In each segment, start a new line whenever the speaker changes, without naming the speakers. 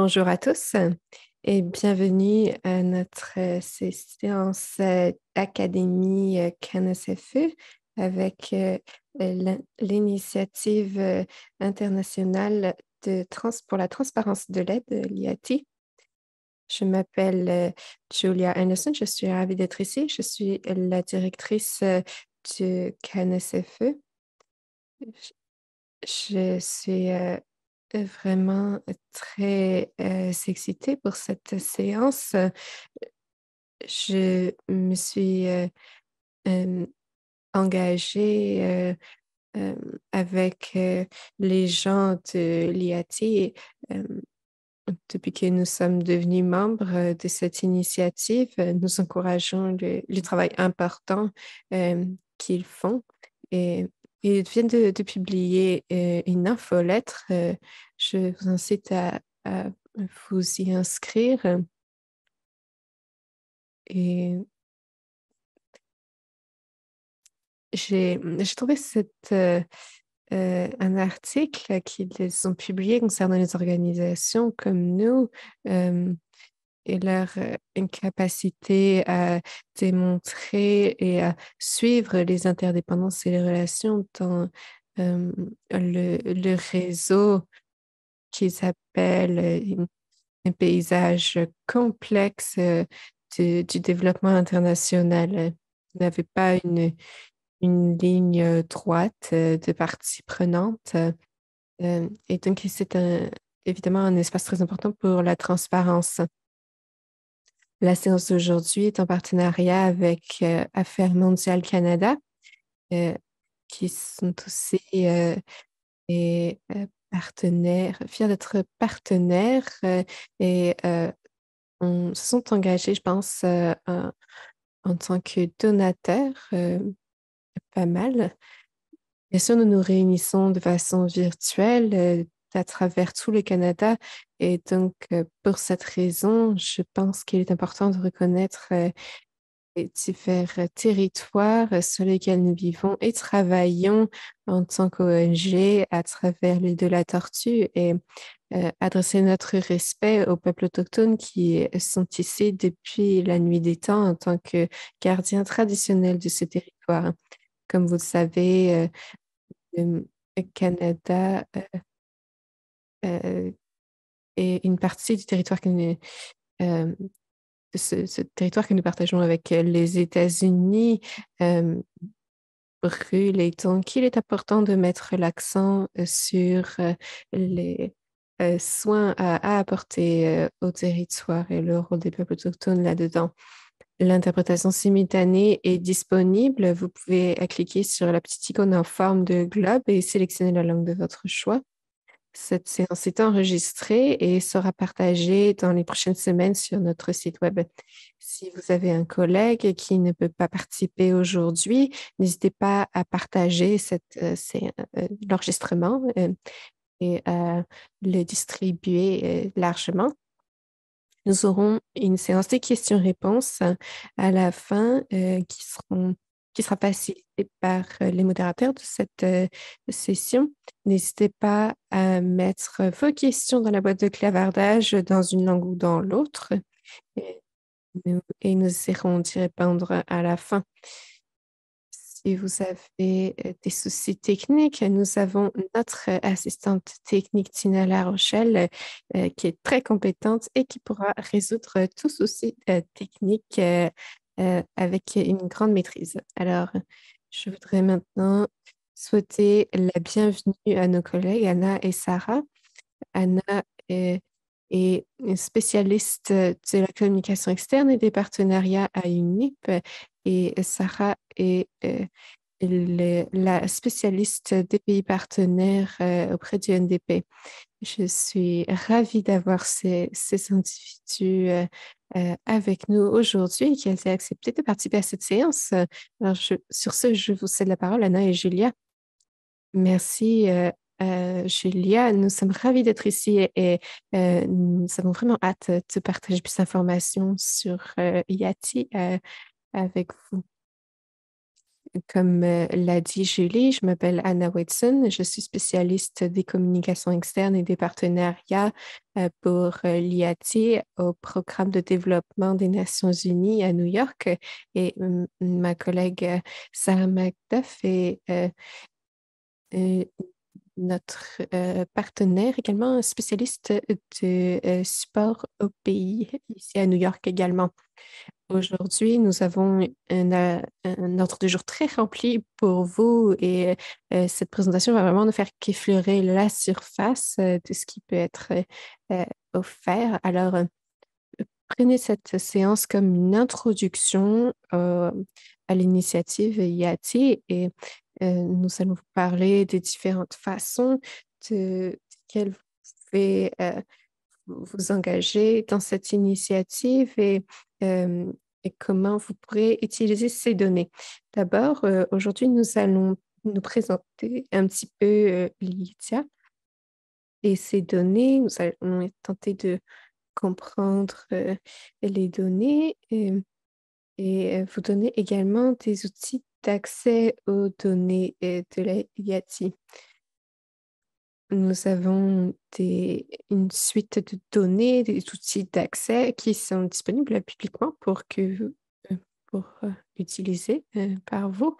Bonjour à tous et bienvenue à notre séance d'Académie CanSFE avec l'initiative internationale pour la transparence de l'aide, l'IATI. Je m'appelle Julia Anderson, je suis ravie d'être ici. Je suis la directrice du CanSFE. Je suis vraiment très excitée pour cette séance. Je me suis euh, engagée euh, avec les gens de l'IAT euh, depuis que nous sommes devenus membres de cette initiative. Nous encourageons le travail important qu'ils font. Et ils viennent de publier une infolettre. Je vous incite à vous y inscrire. Et j'ai trouvé un article qu'ils ont publié concernant les organisations comme nous et leur incapacité à démontrer et à suivre les interdépendances et les relations dans le réseau qu'ils appellent un paysage complexe du développement international. Vous n'avez pas une ligne droite de parties prenantes. Et donc, c'est évidemment un espace très important pour la transparence. La séance d'aujourd'hui est en partenariat avec Affaires mondiales Canada, euh, qui sont aussi partenaires, fiers d'être partenaires et se sont engagés, je pense, en tant que donateurs, pas mal. Bien sûr, nous nous réunissons de façon virtuelle à travers tout le Canada et donc pour cette raison, je pense qu'il est important de reconnaître les divers territoires sur lesquels nous vivons et travaillons en tant qu'ONG à travers l'île de la Tortue et adresser notre respect aux peuples autochtones qui sont ici depuis la nuit des temps en tant que gardiens traditionnels de ce territoire. Comme vous le savez, le Canada euh, est une partie du territoire euh, ce territoire que nous partageons avec les États-Unis brûle et donc il est important de mettre l'accent sur les soins à apporter au territoire et le rôle des peuples autochtones là-dedans. L'interprétation simultanée est disponible. Vous pouvez cliquer sur la petite icône en forme de globe et sélectionner la langue de votre choix. Cette séance est enregistrée et sera partagée dans les prochaines semaines sur notre site web. Si vous avez un collègue qui ne peut pas participer aujourd'hui, n'hésitez pas à partager l'enregistrement et à le distribuer largement. Nous aurons une séance de questions-réponses à la fin qui sera facilitée par les modérateurs de cette session. N'hésitez pas à mettre vos questions dans la boîte de clavardage dans une langue ou dans l'autre et nous essaierons d'y répondre à la fin. Si vous avez des soucis techniques, nous avons notre assistante technique Tina Larochelle qui est très compétente et qui pourra résoudre tout souci technique avec une grande maîtrise. Alors, je voudrais maintenant souhaiter la bienvenue à nos collègues Anna et Sarah. Anna est une spécialiste de la communication externe et des partenariats à UNIP et Sarah est la spécialiste des pays partenaires auprès du NDP. Je suis ravie d'avoir ces individus avec nous aujourd'hui et qui ont accepté de participer à cette séance. Alors, sur ce, je vous cède la parole, Anna et Julia. Merci, Julia. Nous sommes ravis d'être ici et nous avons vraiment hâte de partager plus d'informations sur IATI avec vous. Comme l'a dit Julie, je m'appelle Anna Whitson. Je suis spécialiste des communications externes et des partenariats pour l'IATI au Programme de développement des Nations Unies à New York. Et ma collègue Sarah Macduff est euh, notre partenaire, également un spécialiste de support au pays ici à New York également. Aujourd'hui, nous avons un ordre de jour très rempli pour vous et cette présentation va vraiment nous faire qu'effleurer la surface de ce qui peut être offert. Alors, prenez cette séance comme une introduction à l'initiative IATI et nous allons vous parler des différentes façons desquelles vous pouvez vous engager dans cette initiative euh, et comment vous pourrez utiliser ces données. D'abord, aujourd'hui, nous allons nous présenter un petit peu l'ITIA et ces données. Nous allons tenter de comprendre les données et vous donner également des outils d'accès aux données de la IATI. Nous avons une suite de données, des outils d'accès qui sont disponibles publiquement pour utiliser par vous.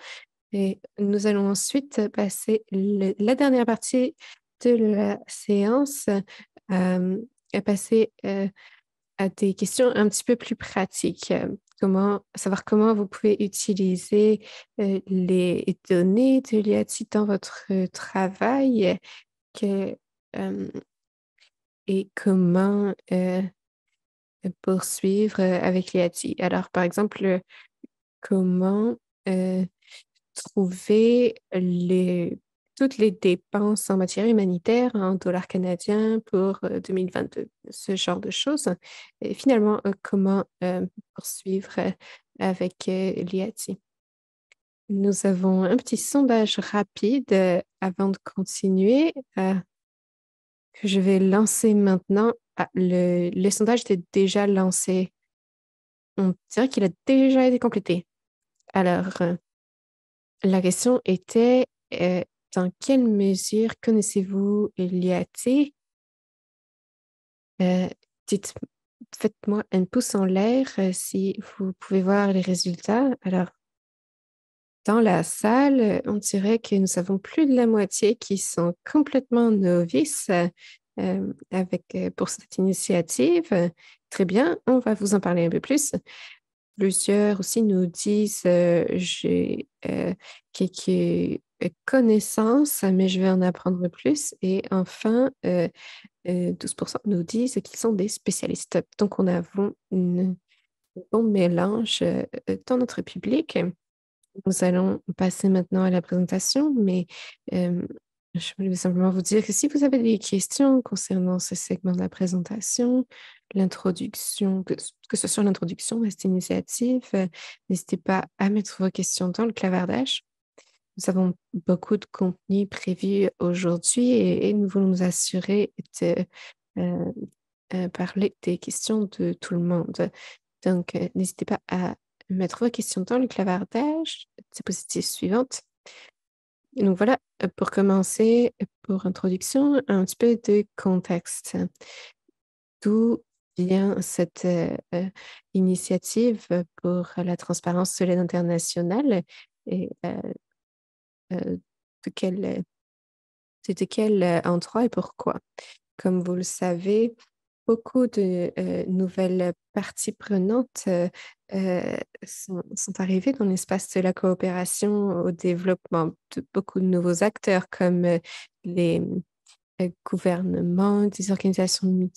Et nous allons ensuite passer la dernière partie de la séance à passer à des questions un petit peu plus pratiques. Savoir comment vous pouvez utiliser les données de l'IATI dans votre travail que, euh, et comment poursuivre avec l'IATI. Alors, par exemple, comment euh, trouver toutes les dépenses en matière humanitaire en dollars canadiens pour 2022, ce genre de choses. Et finalement, comment poursuivre avec l'IATI. Nous avons un petit sondage rapide avant de continuer que je vais lancer maintenant. Ah, le sondage était déjà lancé. On dirait qu'il a déjà été complété. Alors, la question était, dans quelle mesure connaissez-vous l'IAT? Euh, dites, faites-moi un pouce en l'air si vous pouvez voir les résultats. Alors, dans la salle, on dirait que nous avons plus de la moitié qui sont complètement novices pour cette initiative. Très bien, on va vous en parler un peu plus. Plusieurs aussi nous disent j'ai quelques connaissances, mais je vais en apprendre plus. Et enfin, 12% nous disent qu'ils sont des spécialistes. Donc, on a un bon mélange dans notre public. Nous allons passer maintenant à la présentation, mais euh, je voulais simplement vous dire que si vous avez des questions concernant ce segment de la présentation, l'introduction, que ce soit l'introduction à cette initiative, n'hésitez pas à mettre vos questions dans le clavardage. Nous avons beaucoup de contenu prévu aujourd'hui et nous voulons nous assurer de euh, parler des questions de tout le monde. Donc, n'hésitez pas à mettre vos questions dans le clavardage. Diapositive suivante. Et donc voilà, pour commencer, pour introduction, un petit peu de contexte. D'où vient cette initiative pour la transparence sur l'aide internationale et euh, de quel endroit et pourquoi? Comme vous le savez, beaucoup de nouvelles parties prenantes sont arrivées dans l'espace de la coopération au développement. Beaucoup de nouveaux acteurs comme les gouvernements, des organisations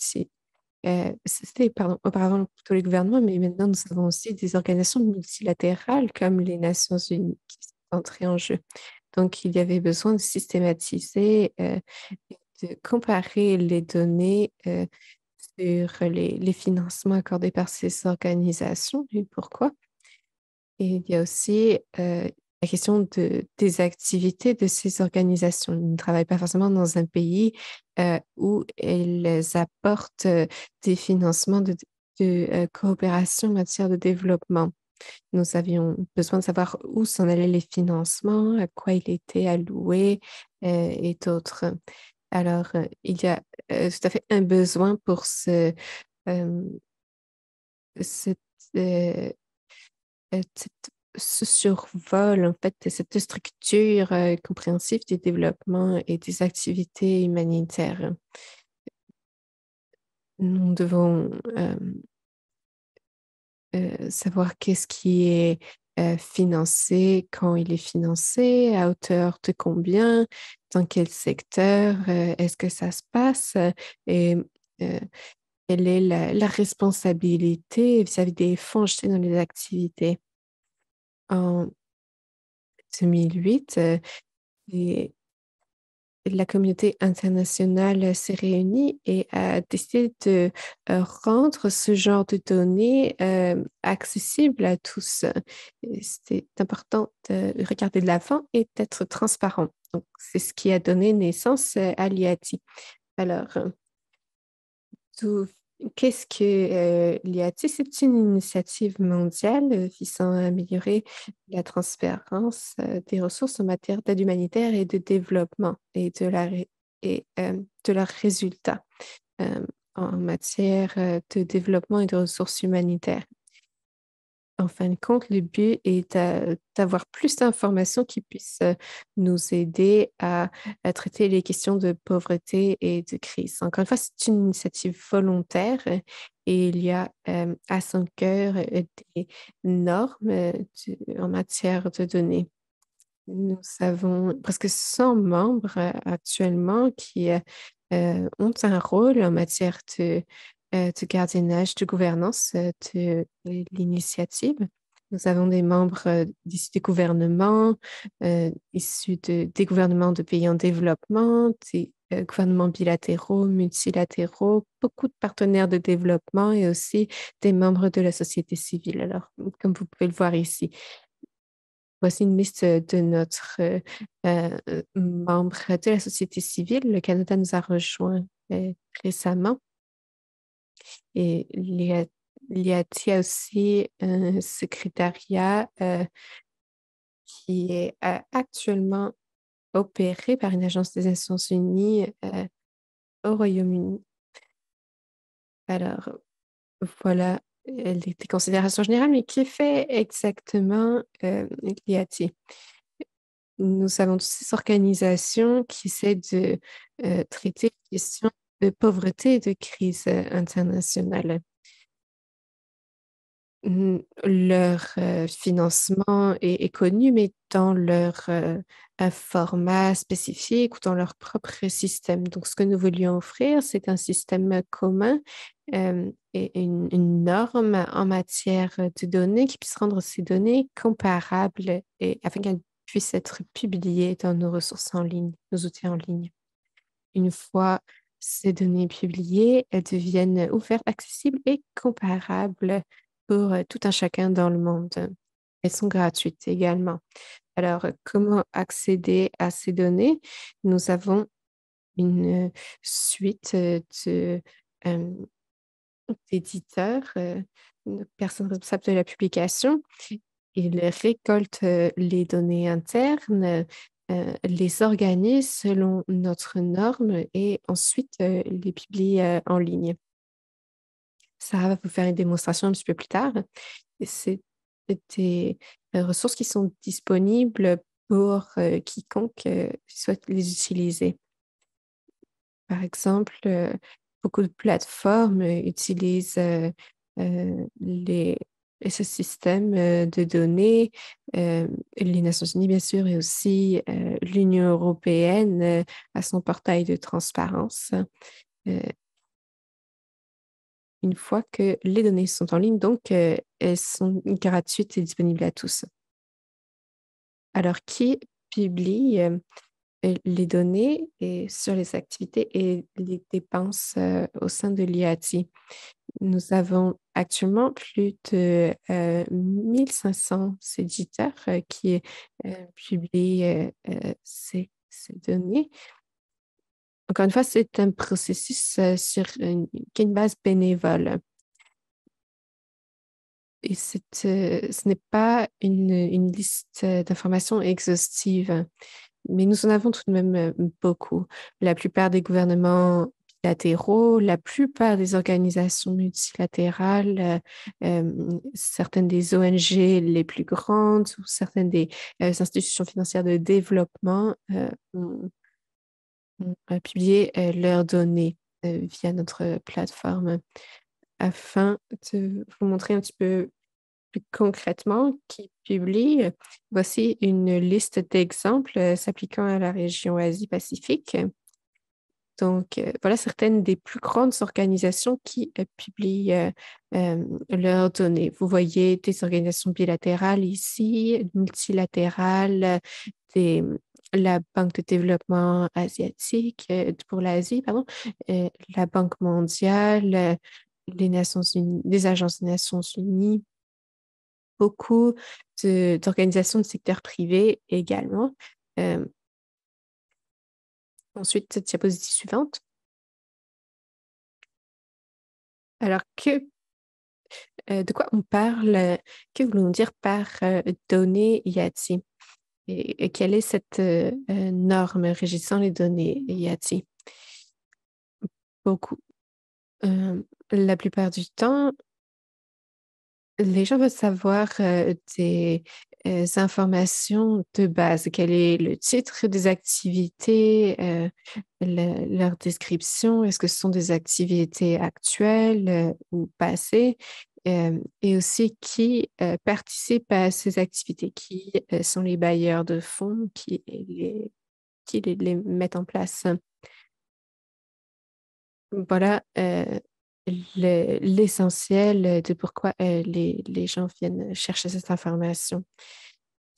c'était, pardon, auparavant plutôt les gouvernements, mais maintenant nous avons aussi des organisations multilatérales comme les Nations Unies qui sont entrées en jeu. Donc, il y avait besoin de systématiser et de comparer les données sur les financements accordés par ces organisations et pourquoi. Et il y a aussi la question des activités de ces organisations. Ils ne travaillent pas forcément dans un pays où elles apportent des financements de coopération en matière de développement. Nous avions besoin de savoir où s'en allaient les financements, à quoi il était alloué et d'autres. Alors, il y a tout à fait un besoin pour euh, cette, euh, ce survol, en fait, de cette structure compréhensive du développement et des activités humanitaires. Nous devons savoir qu'est-ce qui est financé, quand il est financé, à hauteur de combien, dans quel secteur, est-ce que ça se passe et euh, quelle est la responsabilité vis-à-vis des fonds jetés dans les activités. En 2008, et la communauté internationale s'est réunie et a décidé de rendre ce genre de données accessibles à tous. C'est important de regarder de l'avant et d'être transparent. Donc, c'est ce qui a donné naissance à l'IATI. Alors, tout- qu'est-ce que l'IATI? C'est une initiative mondiale visant à améliorer la transparence des ressources en matière d'aide humanitaire et de développement et de leurs résultats en matière de développement et de ressources humanitaires. En fin de compte, le but est d'avoir plus d'informations qui puissent nous aider à traiter les questions de pauvreté et de crise. Encore une fois, c'est une initiative volontaire et il y a à son cœur des normes en matière de données. Nous avons presque 100 membres actuellement qui ont un rôle en matière de gardiennage, de gouvernance de l'initiative. Nous avons des membres issus des gouvernements, issus des gouvernements de pays en développement, des gouvernements bilatéraux, multilatéraux, beaucoup de partenaires de développement et aussi des membres de la société civile. Alors, comme vous pouvez le voir ici, voici une liste de notre membre de la société civile. Le Canada nous a rejoints récemment et l'IATI a aussi un secrétariat qui est actuellement opéré par une agence des Nations Unies au Royaume-Uni. Alors, voilà les considérations générales, mais qui fait exactement l'IATI? Nous avons toutes ces organisations qui essaient de traiter les questions de pauvreté et de crise internationale. Leur financement est connu, mais dans leur un format spécifique ou dans leur propre système. Donc, ce que nous voulions offrir, c'est un système commun et une norme en matière de données qui puisse rendre ces données comparables et afin qu'elles puissent être publiées dans nos ressources en ligne, nos outils en ligne. Une fois ces données publiées, elles deviennent ouvertes, accessibles et comparables pour tout un chacun dans le monde. Elles sont gratuites également. Alors, comment accéder à ces données? Nous avons une suite euh, d'éditeurs, de personnes responsables de la publication. Ils récoltent les données internes, les organisent selon notre norme et ensuite les publient en ligne. Sarah va vous faire une démonstration un petit peu plus tard. C'est des ressources qui sont disponibles pour quiconque souhaite les utiliser. Par exemple, beaucoup de plateformes utilisent ce système de données. Les Nations Unies, bien sûr, et aussi l'Union européenne a son portail de transparence. Euh, une fois que les données sont en ligne, donc elles sont gratuites et disponibles à tous. Alors, qui publie les données sur les activités et les dépenses au sein de l'IATI? Nous avons actuellement plus de 1500 éditeurs qui publient ces données. Encore une fois, c'est un processus qui a une base bénévole. et ce n'est pas une liste d'informations exhaustive, mais nous en avons tout de même beaucoup. La plupart des gouvernements bilatéraux, la plupart des organisations multilatérales, certaines des ONG les plus grandes ou certaines des institutions financières de développement ont publié leurs données via notre plateforme afin de vous montrer un petit peu plus concrètement qui publie. Voici une liste d'exemples s'appliquant à la région Asie-Pacifique. Donc, voilà certaines des plus grandes organisations qui publient leurs données. Vous voyez des organisations bilatérales ici, multilatérales, des, la Banque de développement asiatique, pour l'Asie, pardon, la Banque mondiale, les Nations unies, les agences des Nations unies, beaucoup d'organisations du secteur privé également. Euh, Ensuite, cette diapositive suivante. Alors, de quoi on parle? Que voulons-nous dire par données YATI? Et quelle est cette norme régissant les données YATI? Beaucoup. La plupart du temps, les gens veulent savoir des informations de base. Quel est le titre des activités, leur description? Est-ce que ce sont des activités actuelles ou passées? Et aussi qui participe à ces activités, qui sont les bailleurs de fonds, qui les mettent en place. Voilà l'essentiel de pourquoi les gens viennent chercher cette information.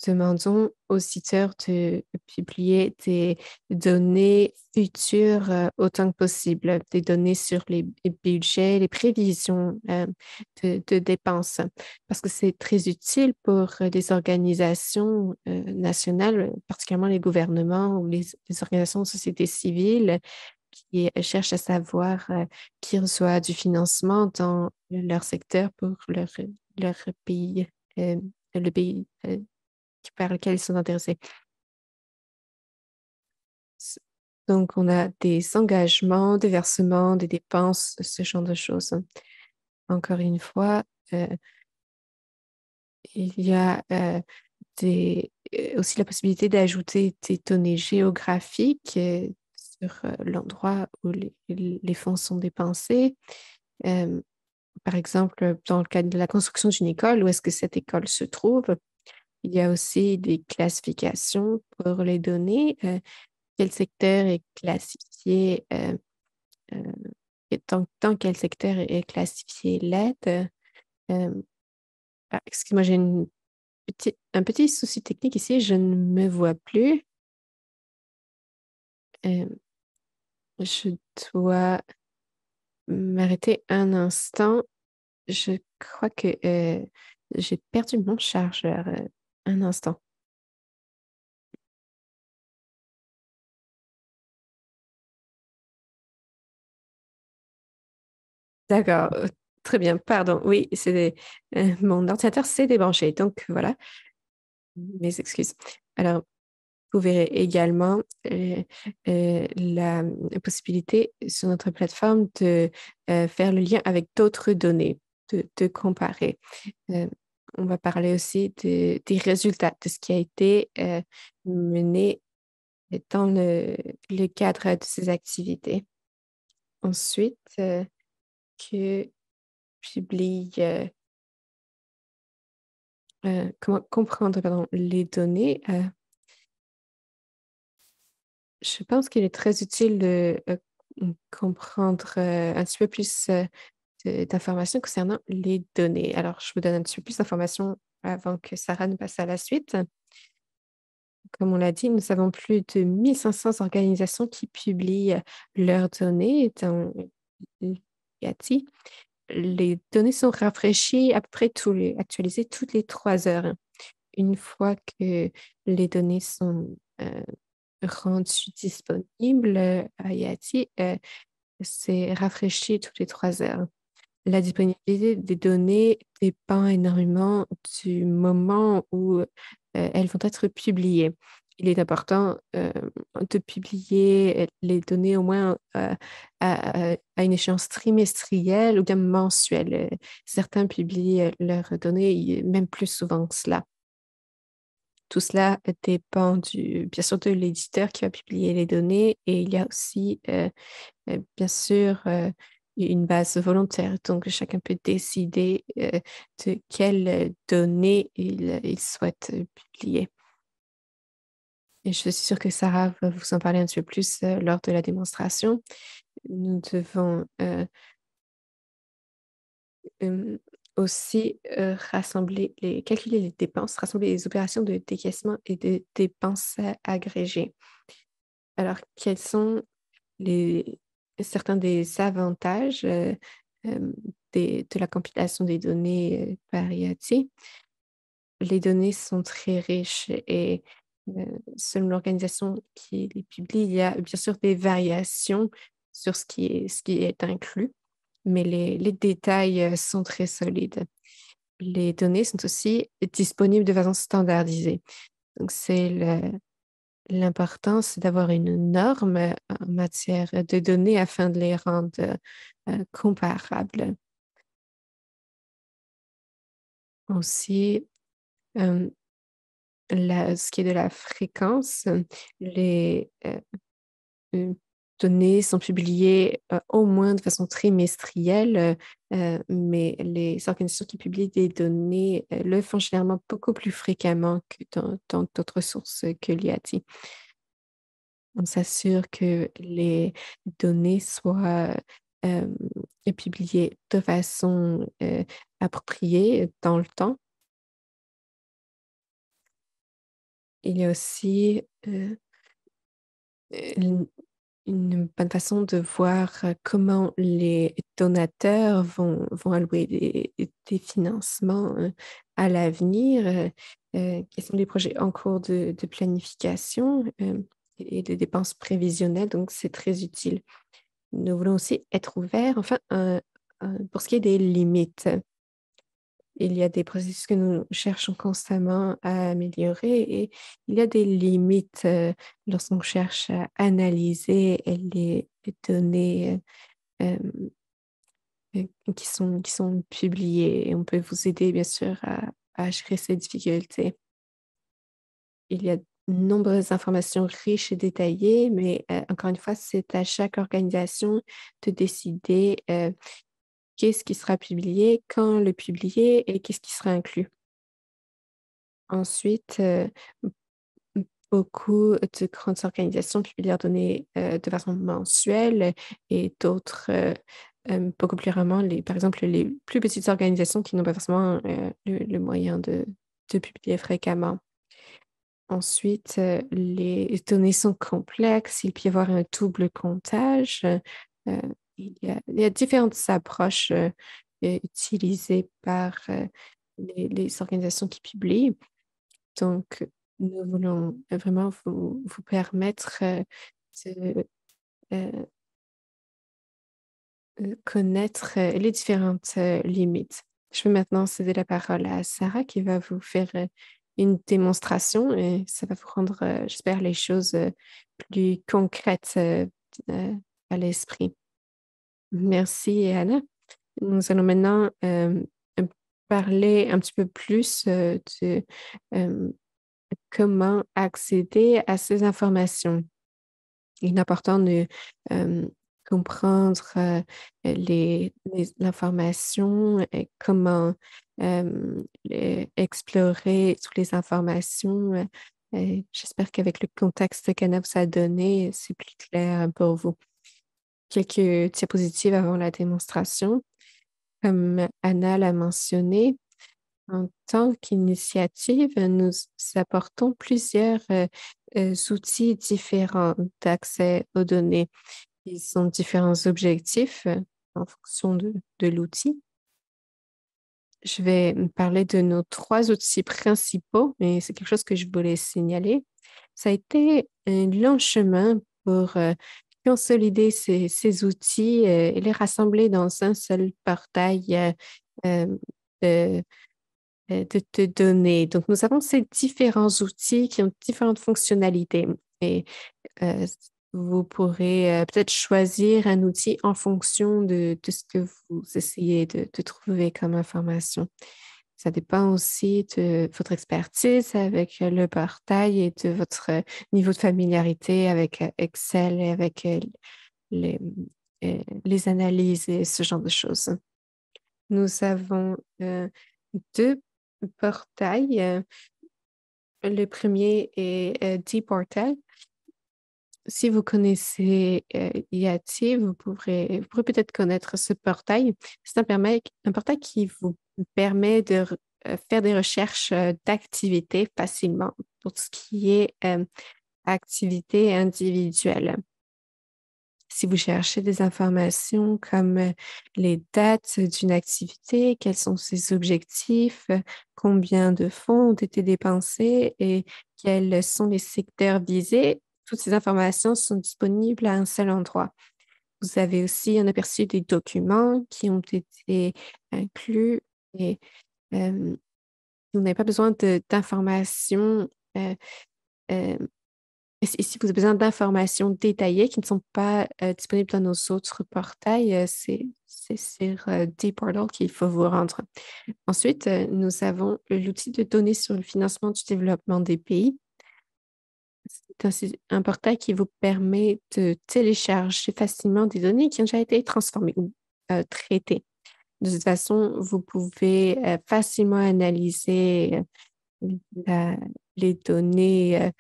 Demandons aux citeurs de publier des données futures autant que possible, des données sur les budgets, les prévisions de dépenses, parce que c'est très utile pour les organisations nationales, particulièrement les gouvernements ou les organisations de société civile qui cherchent à savoir qui reçoit du financement dans leur secteur pour leur pays, le pays par lequel ils sont intéressés. Donc, on a des engagements, des versements, des dépenses, ce genre de choses. Encore une fois, il y a aussi la possibilité d'ajouter des données géographiques sur l'endroit où les fonds sont dépensés. Euh, Par exemple, dans le cas de la construction d'une école, où est-ce que cette école se trouve? Il y a aussi des classifications pour les données. Quel secteur est classifié, euh, et dans quel secteur est classifiée l'aide? Euh, Excuse-moi, j'ai un petit souci technique ici, je ne me vois plus. Euh, je dois m'arrêter un instant. Je crois que j'ai perdu mon chargeur. Un instant. D'accord, très bien, pardon. Oui, mon ordinateur s'est débranché, donc voilà, mes excuses. Alors, vous verrez également la possibilité sur notre plateforme de faire le lien avec d'autres données, de comparer. Euh, on va parler aussi des résultats, de ce qui a été mené dans le cadre de ces activités. Ensuite, que publie comment comprendre pardon, les données. Je pense qu'il est très utile de comprendre un petit peu plus d'informations concernant les données. Alors, je vous donne un petit peu plus d'informations avant que Sarah ne passe à la suite. Comme on l'a dit, nous avons plus de 1500 organisations qui publient leurs données dans Yati. Les données sont rafraîchies à peu près actualisées toutes les 3 heures. Une fois que les données sont rendues disponibles à Yati, c'est rafraîchi toutes les 3 heures. La disponibilité des données dépend énormément du moment où elles vont être publiées. Il est important de publier les données au moins à une échéance trimestrielle ou bien mensuelle. Certains publient leurs données même plus souvent que cela. Tout cela dépend bien sûr de l'éditeur qui va publier les données et il y a aussi bien sûr une base volontaire. Donc, chacun peut décider de quelles données il souhaite publier. Et je suis sûre que Sarah va vous en parler un petit peu plus lors de la démonstration. Nous devons euh, aussi calculer les dépenses, rassembler les opérations de décaissement et de dépenses agrégées. Alors, quels sont les, certains des avantages de la compilation des données par IoT? Les données sont très riches et selon l'organisation qui les publie, il y a bien sûr des variations sur ce qui est inclus, mais les détails sont très solides. Les données sont aussi disponibles de façon standardisée. Donc, l'important, c'est d'avoir une norme en matière de données afin de les rendre comparables. Aussi, euh, ce qui est de la fréquence, les euh, données sont publiées au moins de façon trimestrielle, mais les organisations qui publient des données le font généralement beaucoup plus fréquemment que dans d'autres sources que l'IATI. On s'assure que les données soient euh, publiées de façon appropriée dans le temps. Il y a aussi une une bonne façon de voir comment les donateurs vont allouer des financements à l'avenir, quels sont les projets en cours de planification et de dépenses prévisionnelles. Donc, c'est très utile. Nous voulons aussi être ouverts, enfin, pour ce qui est des limites. Il y a des processus que nous cherchons constamment à améliorer et il y a des limites lorsqu'on cherche à analyser les données qui sont publiées. Et on peut vous aider, bien sûr, à gérer ces difficultés. Il y a de nombreuses informations riches et détaillées, mais encore une fois, c'est à chaque organisation de décider qu'est-ce qui sera publié, quand le publier et qu'est-ce qui sera inclus. Ensuite, beaucoup de grandes organisations publient leurs données de façon mensuelle et d'autres beaucoup plus rarement, par exemple, les plus petites organisations qui n'ont pas forcément le moyen de publier fréquemment. Ensuite, les données sont complexes, il peut y avoir un double comptage. Euh, il y a différentes approches utilisées par les organisations qui publient. Donc, nous voulons vraiment vous permettre de euh, connaître les différentes limites. Je vais maintenant céder la parole à Sarah qui va vous faire une démonstration et ça va vous rendre, j'espère, les choses plus concrètes euh, à l'esprit. Merci, Anna. Nous allons maintenant parler un petit peu plus de euh, comment accéder à ces informations. Il est important de comprendre l'information et comment explorer toutes les informations. J'espère qu'avec le contexte qu'Anna vous a donné, c'est plus clair pour vous. Quelques diapositives avant la démonstration. Comme Anna l'a mentionné, en tant qu'initiative, nous apportons plusieurs outils différents d'accès aux données. Ils ont différents objectifs en fonction de l'outil. Je vais parler de nos trois outils principaux, mais c'est quelque chose que je voulais signaler. Ça a été un long chemin pour consolider ces outils et les rassembler dans un seul portail euh, de, de données. Donc, nous avons ces différents outils qui ont différentes fonctionnalités. Et euh, vous pourrez peut-être choisir un outil en fonction de ce que vous essayez de trouver comme information. Ça dépend aussi de votre expertise avec le portail et de votre niveau de familiarité avec Excel et avec les, les analyses et ce genre de choses. Nous avons deux portails. Le premier est D-Portal. Si vous connaissez Yati, vous pourrez peut-être connaître ce portail. C'est un portail qui vous permet de faire des recherches d'activités facilement pour tout ce qui est activité individuelle. Si vous cherchez des informations comme les dates d'une activité, quels sont ses objectifs, combien de fonds ont été dépensés et quels sont les secteurs visés, toutes ces informations sont disponibles à un seul endroit. Vous avez aussi un aperçu des documents qui ont été inclus et vous n'avez pas besoin d'informations euh, euh, et si vous avez besoin d'informations détaillées qui ne sont pas disponibles dans nos autres portails, c'est sur dPortal qu'il faut vous rendre. Ensuite, nous avons l'outil de données sur le financement du développement des pays. C'est un portail qui vous permet de télécharger facilement des données qui ont déjà été transformées ou traitées. De toute façon, vous pouvez facilement analyser les données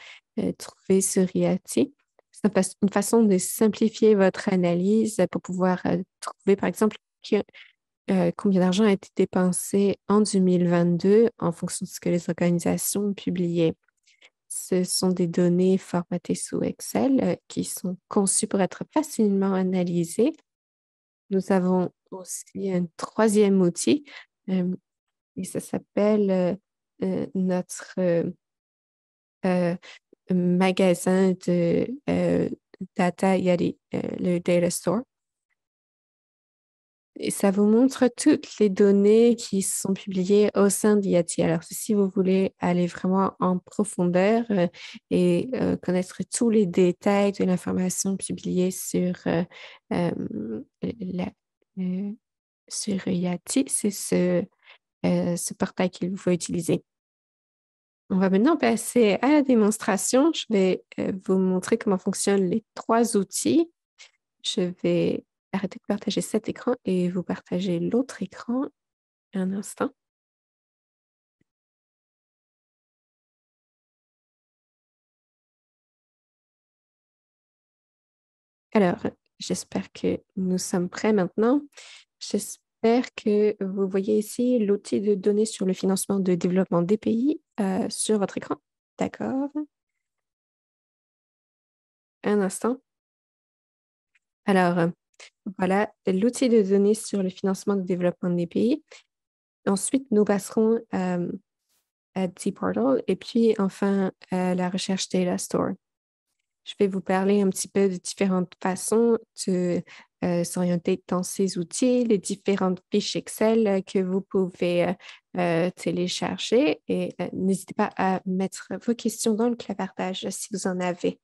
trouvées sur IATI. C'est une façon de simplifier votre analyse pour pouvoir trouver, par exemple, combien d'argent a été dépensé en 2022 en fonction de ce que les organisations publiaient. Ce sont des données formatées sous Excel qui sont conçues pour être facilement analysées. Nous avons aussi un troisième outil et ça s'appelle notre euh, magasin de data, il y a le Data Store. Et ça vous montre toutes les données qui sont publiées au sein d'IATI. Alors, si vous voulez aller vraiment en profondeur et connaître tous les détails de l'information publiée la- euh, sur IATI, c'est ce portail qu'il vous faut utiliser. On va maintenant passer à la démonstration. Je vais vous montrer comment fonctionnent les trois outils. Je vais arrêter de partager cet écran et vous partager l'autre écran un instant. Alors, j'espère que nous sommes prêts maintenant. J'espère que vous voyez ici l'outil de données sur le financement de développement des pays sur votre écran. D'accord. Un instant. Alors, voilà l'outil de données sur le financement de développement des pays. Ensuite, nous passerons à dPortal et puis enfin à la recherche Data Store. Je vais vous parler un petit peu de différentes façons de s'orienter dans ces outils, les différentes fiches Excel que vous pouvez télécharger et n'hésitez pas à mettre vos questions dans le clavardage si vous en avez.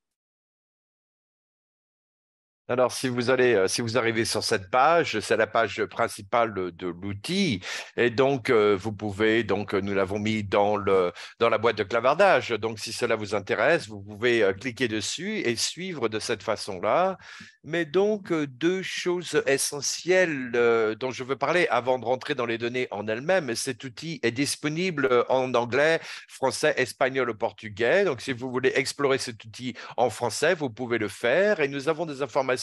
Alors, si vous arrivez sur cette page, c'est la page principale de l'outil, et donc vous pouvez, donc nous l'avons mis dans la boîte de clavardage. Donc, si cela vous intéresse, vous pouvez cliquer dessus et suivre de cette façon-là. Mais donc, deux choses essentielles dont je veux parler avant de rentrer dans les données en elles-mêmes. Cet outil est disponible en anglais, français, espagnol ou portugais. Donc, si vous voulez explorer cet outil en français, vous pouvez le faire. Et nous avons des informations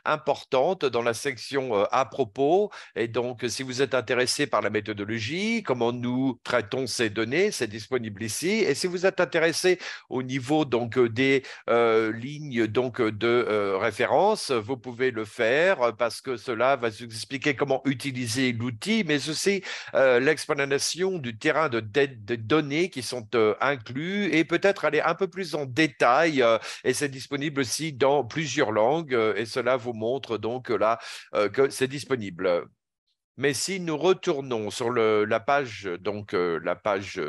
importantes dans la section à propos. Et donc, si vous êtes intéressé par la méthodologie, comment nous traitons ces données, c'est disponible ici. Et si vous êtes intéressé au niveau donc des lignes donc de référence, dépenses, vous pouvez le faire parce que cela va vous expliquer comment utiliser l'outil, mais aussi l'explanation du terrain de données qui sont inclus et peut-être aller un peu plus en détail. Et c'est disponible aussi dans plusieurs langues et cela vous montre donc là que c'est disponible. Mais si nous retournons sur la page, donc la page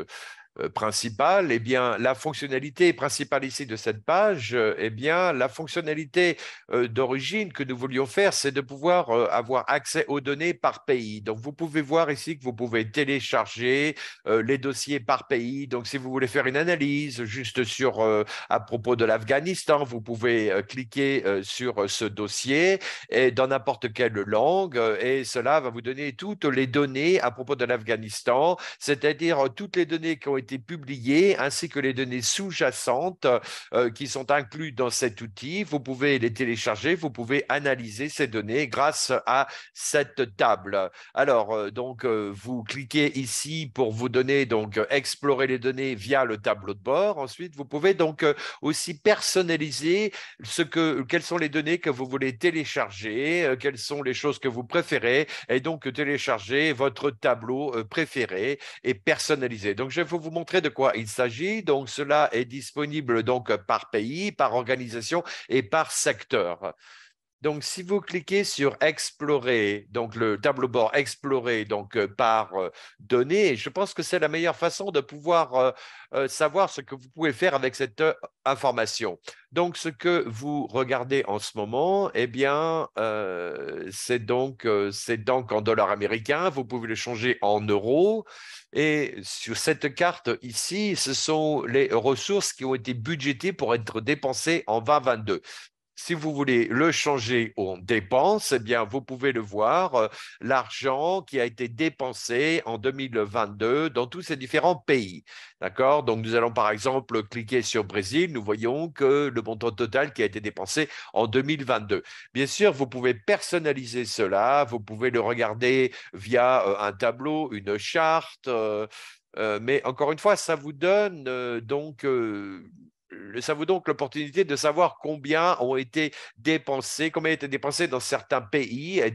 principale, eh bien, la fonctionnalité principale ici de cette page, eh bien, la fonctionnalité d'origine que nous voulions faire, c'est de pouvoir avoir accès aux données par pays. Donc, vous pouvez voir ici que vous pouvez télécharger les dossiers par pays. Donc, si vous voulez faire une analyse juste sur à propos de l'Afghanistan, vous pouvez cliquer sur ce dossier et dans n'importe quelle langue et cela va vous donner toutes les données à propos de l'Afghanistan, c'est-à-dire toutes les données qui ont été publiées ainsi que les données sous-jacentes qui sont incluses dans cet outil. Vous pouvez les télécharger, vous pouvez analyser ces données grâce à cette table. Alors, vous cliquez ici pour vous donner, donc, explorer les données via le tableau de bord. Ensuite, vous pouvez donc aussi personnaliser quelles sont les données que vous voulez télécharger, quelles sont les choses que vous préférez, et donc télécharger votre tableau préféré et personnalisé. Donc, je vais vous montrer de quoi il s'agit. Donc, cela est disponible donc par pays, par organisation et par secteur. Donc, si vous cliquez sur Explorer, donc le tableau bord Explorer donc, par données, je pense que c'est la meilleure façon de pouvoir savoir ce que vous pouvez faire avec cette information. Donc, ce que vous regardez en ce moment, eh bien, c'est donc en dollars américains. Vous pouvez le changer en euros. Et sur cette carte ici, ce sont les ressources qui ont été budgétées pour être dépensées en 2022. Si vous voulez le changer en dépenses, eh bien, vous pouvez le voir, l'argent qui a été dépensé en 2022 dans tous ces différents pays. D'accord? Donc, nous allons par exemple cliquer sur Brésil. Nous voyons que le montant total qui a été dépensé en 2022. Bien sûr, vous pouvez personnaliser cela. Vous pouvez le regarder via un tableau, une charte. Mais encore une fois, ça vous donne ça vous donne l'opportunité de savoir combien ont été dépensés, combien a été dépensé dans certains pays et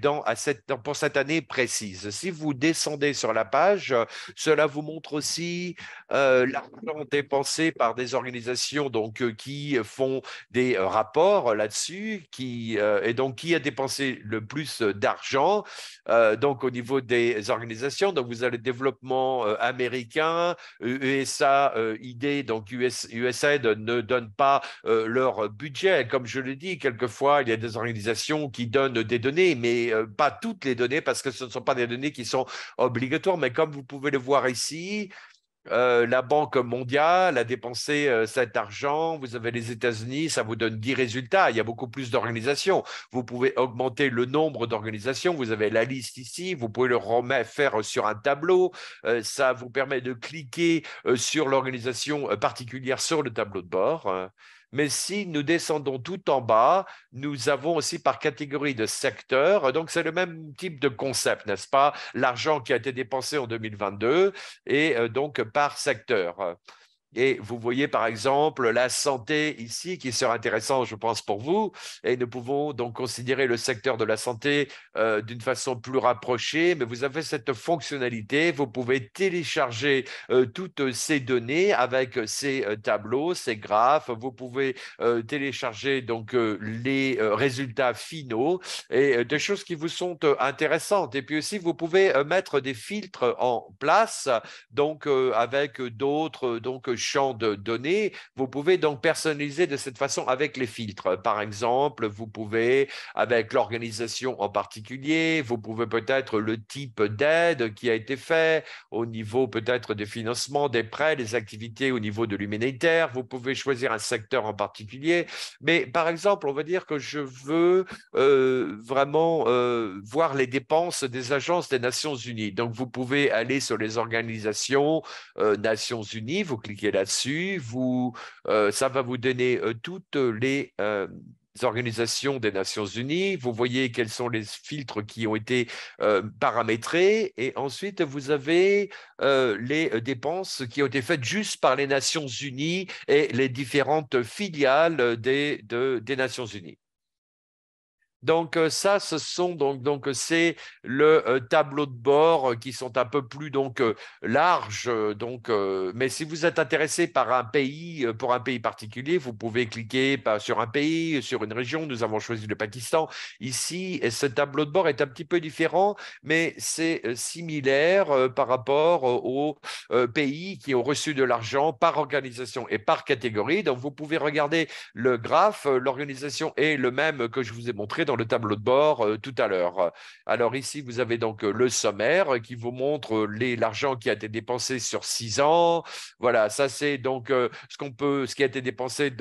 pour cette année précise. Si vous descendez sur la page, cela vous montre aussi l'argent dépensé par des organisations qui font des rapports là-dessus, et donc qui a dépensé le plus d'argent donc au niveau des organisations. Donc vous avez le développement américain, USA, ID, donc USAID ne donnent pas leur budget. Comme je le dis, quelquefois, il y a des organisations qui donnent des données, mais pas toutes les données parce que ce ne sont pas des données qui sont obligatoires. Mais comme vous pouvez le voir ici, la Banque mondiale a dépensé cet argent. Vous avez les États-Unis, ça vous donne 10 résultats. Il y a beaucoup plus d'organisations. Vous pouvez augmenter le nombre d'organisations. Vous avez la liste ici. Vous pouvez le faire sur un tableau. Ça vous permet de cliquer sur l'organisation particulière sur le tableau de bord. Mais si nous descendons tout en bas, nous avons aussi par catégorie de secteur. Donc, c'est le même type de concept, n'est-ce pas? L'argent qui a été dépensé en 2022 et donc par secteur. Et vous voyez par exemple la santé ici qui sera intéressant, je pense, pour vous. Et nous pouvons donc considérer le secteur de la santé d'une façon plus rapprochée. Mais vous avez cette fonctionnalité. Vous pouvez télécharger toutes ces données avec ces tableaux, ces graphes. Vous pouvez télécharger donc les résultats finaux et des choses qui vous sont intéressantes. Et puis aussi, vous pouvez mettre des filtres en place donc avec d'autres champs de données. Vous pouvez donc personnaliser de cette façon avec les filtres. Par exemple, vous pouvez, avec l'organisation en particulier, vous pouvez peut-être le type d'aide qui a été fait au niveau peut-être des financements, des prêts, des activités au niveau de l'humanitaire. Vous pouvez choisir un secteur en particulier. Mais par exemple, on va dire que je veux vraiment voir les dépenses des agences des Nations Unies. Donc, vous pouvez aller sur les organisations Nations Unies, vous cliquez là-dessus, ça va vous donner toutes les organisations des Nations Unies, vous voyez quels sont les filtres qui ont été paramétrés et ensuite vous avez les dépenses qui ont été faites juste par les Nations Unies et les différentes filiales des Nations Unies. Donc ça, ce sont c'est le tableau de bord qui sont un peu plus larges. Mais si vous êtes intéressé par un pays, pour un pays particulier, vous pouvez cliquer sur un pays, sur une région. Nous avons choisi le Pakistan ici, et ce tableau de bord est un petit peu différent, mais c'est similaire par rapport aux pays qui ont reçu de l'argent par organisation et par catégorie. Donc vous pouvez regarder le graphe, l'organisation est le même que je vous ai montré dans le tableau de bord tout à l'heure. Alors ici, vous avez donc le sommaire qui vous montre l'argent qui a été dépensé sur 6 ans. Voilà, ça c'est donc ce qui a été dépensé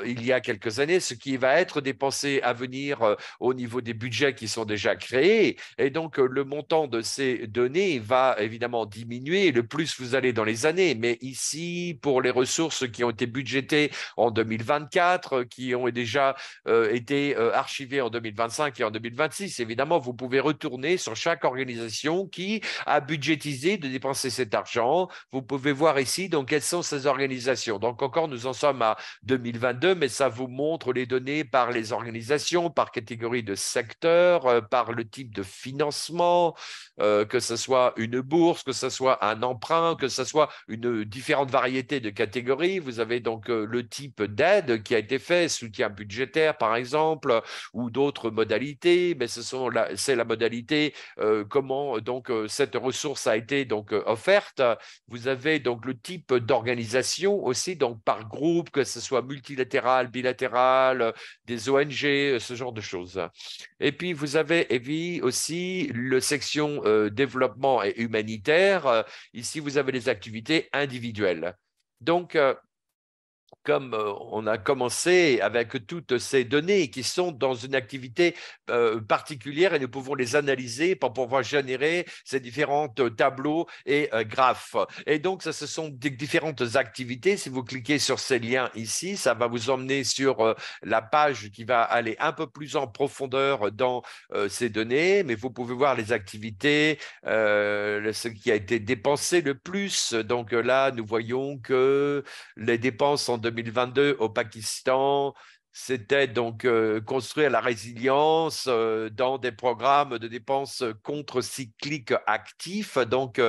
il y a quelques années, ce qui va être dépensé à venir au niveau des budgets qui sont déjà créés. Et donc le montant de ces données va évidemment diminuer le plus vous allez dans les années. Mais ici, pour les ressources qui ont été budgétées en 2024, qui ont déjà été archivés en 2025 et en 2026. Évidemment, vous pouvez retourner sur chaque organisation qui a budgétisé de dépenser cet argent. Vous pouvez voir ici donc quelles sont ces organisations. Donc encore, nous en sommes à 2022, mais ça vous montre les données par les organisations, par catégorie de secteur, par le type de financement, que ce soit une bourse, que ce soit un emprunt, que ce soit une différente variété de catégories. Vous avez donc le type d'aide qui a été fait, soutien budgétaire par exemple, ou d'autres modalités, mais c'est la modalité comment cette ressource a été offerte. Vous avez donc le type d'organisation aussi, donc par groupe, que ce soit multilatéral, bilatéral, des ONG, ce genre de choses. Et puis, vous avez aussi le section développement et humanitaire. Ici, vous avez les activités individuelles. Donc, comme on a commencé avec toutes ces données qui sont dans une activité particulière et nous pouvons les analyser pour pouvoir générer ces différents tableaux et graphes. Et donc, ce sont des différentes activités. Si vous cliquez sur ces liens ici, ça va vous emmener sur la page qui va aller un peu plus en profondeur dans ces données, mais vous pouvez voir les activités, ce qui a été dépensé le plus. Donc là, nous voyons que les dépenses en 2022 au Pakistan, c'était donc construire la résilience dans des programmes de dépenses contre-cycliques actifs, donc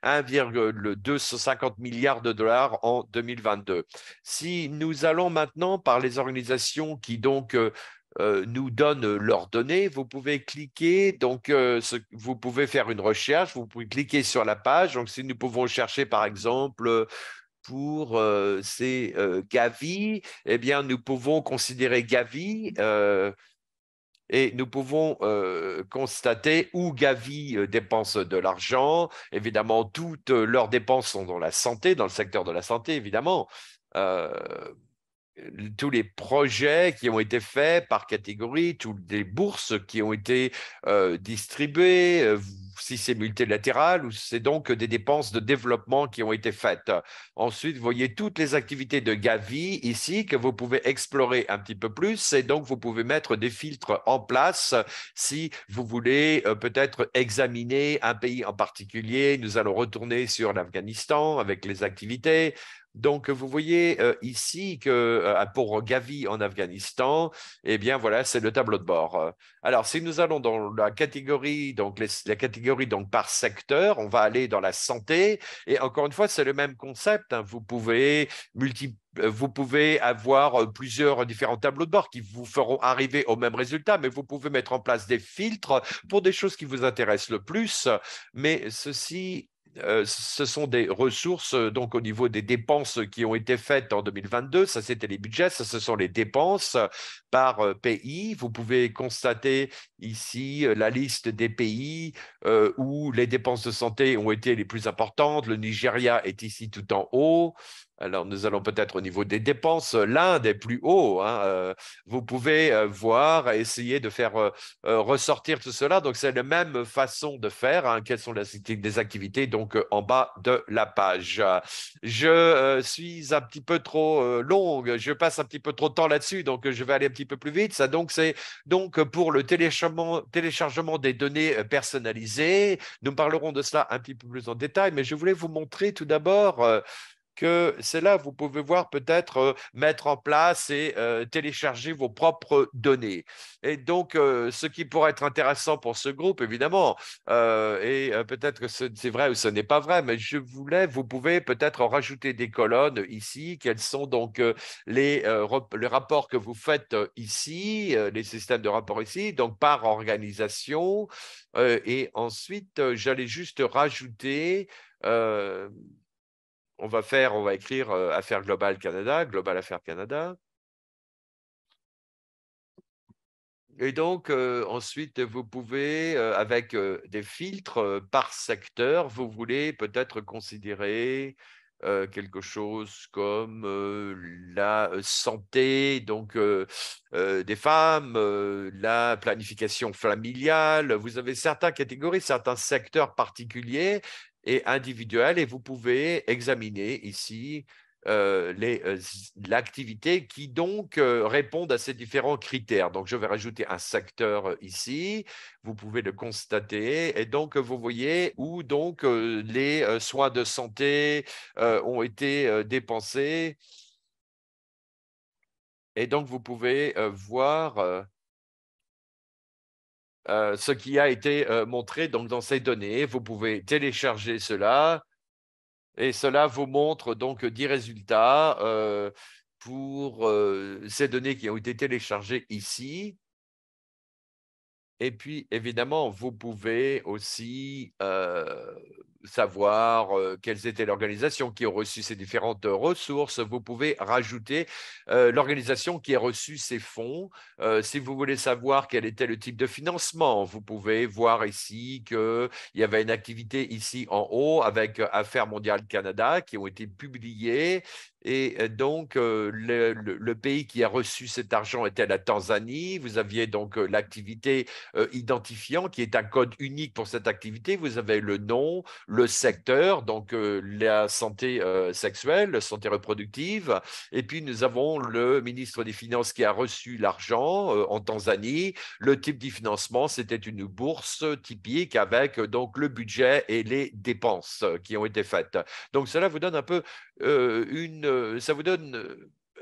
1,250 milliards de dollars en 2022. Si nous allons maintenant par les organisations qui nous donnent leurs données. Vous pouvez cliquer, vous pouvez faire une recherche, vous pouvez cliquer sur la page. Donc, si nous pouvons chercher, par exemple, pour ces Gavi, eh bien, nous pouvons considérer Gavi et nous pouvons constater où Gavi dépense de l'argent. Évidemment, toutes leurs dépenses sont dans la santé, dans le secteur de la santé, évidemment. Euh, tous les projets qui ont été faits par catégorie, toutes les bourses qui ont été distribuées, si c'est multilatéral ou c'est donc des dépenses de développement qui ont été faites. Ensuite, vous voyez toutes les activités de Gavi ici que vous pouvez explorer un petit peu plus et donc vous pouvez mettre des filtres en place si vous voulez peut-être examiner un pays en particulier. Nous allons retourner sur l'Afghanistan avec les activités. Donc, vous voyez ici que pour Gavi en Afghanistan, eh bien voilà, c'est le tableau de bord. Alors, si nous allons dans la catégorie, la catégorie donc par secteur, on va aller dans la santé. Et encore une fois, c'est le même concept, hein. Vous pouvez avoir plusieurs différents tableaux de bord qui vous feront arriver au même résultat, mais vous pouvez mettre en place des filtres pour des choses qui vous intéressent le plus. Mais ceci ce sont des ressources donc au niveau des dépenses qui ont été faites en 2022. Ça, c'était les budgets. Ça, ce sont les dépenses par pays. Vous pouvez constater ici la liste des pays où les dépenses de santé ont été les plus importantes. Le Nigeria est ici tout en haut. Alors, nous allons peut-être au niveau des dépenses, l'un des plus hauts, hein. Vous pouvez voir, essayer de faire ressortir tout cela. Donc, c'est la même façon de faire, hein. Quelles sont des activités donc en bas de la page. Je suis un petit peu trop longue, je passe un petit peu trop de temps là-dessus, donc je vais aller un petit peu plus vite. Ça, donc, c'est donc pour le téléchargement des données personnalisées. Nous parlerons de cela un petit peu plus en détail, mais je voulais vous montrer tout d'abord que c'est là où vous pouvez voir peut-être mettre en place et télécharger vos propres données. Et donc, ce qui pourrait être intéressant pour ce groupe, évidemment, et peut-être que c'est vrai ou ce n'est pas vrai, mais vous pouvez peut-être en rajouter des colonnes ici. Quels sont donc les rapports que vous faites ici, les systèmes de rapports ici, donc par organisation. Et ensuite, j'allais juste rajouter. euh, on va écrire Affaires globales Canada, Global Affaires Canada. Et donc, ensuite, vous pouvez, avec des filtres par secteur, vous voulez peut-être considérer quelque chose comme la santé donc, des femmes, la planification familiale. Vous avez certaines catégories, certains secteurs particuliers et individuels, et vous pouvez examiner ici l'activité qui donc répondent à ces différents critères. Donc, je vais rajouter un secteur ici, vous pouvez le constater, et donc vous voyez où donc les soins de santé ont été dépensés, et donc vous pouvez voir ce qui a été montré donc, dans ces données. Vous pouvez télécharger cela. Et cela vous montre donc 10 résultats pour ces données qui ont été téléchargées ici. Et puis, évidemment, vous pouvez aussi savoir quelles étaient l'organisation qui a reçu ces différentes ressources. Vous pouvez rajouter l'organisation qui a reçu ces fonds. Si vous voulez savoir quel était le type de financement, vous pouvez voir ici qu'il y avait une activité ici en haut avec Affaires mondiales Canada qui ont été publiées. Et donc, le pays qui a reçu cet argent était la Tanzanie. Vous aviez donc l'activité identifiant qui est un code unique pour cette activité. Vous avez le nom, le secteur, donc la santé sexuelle, la santé reproductive. Et puis, nous avons le ministre des Finances qui a reçu l'argent en Tanzanie. Le type de financement, c'était une bourse typique avec donc le budget et les dépenses qui ont été faites. Donc, cela vous donne un peu ça vous donne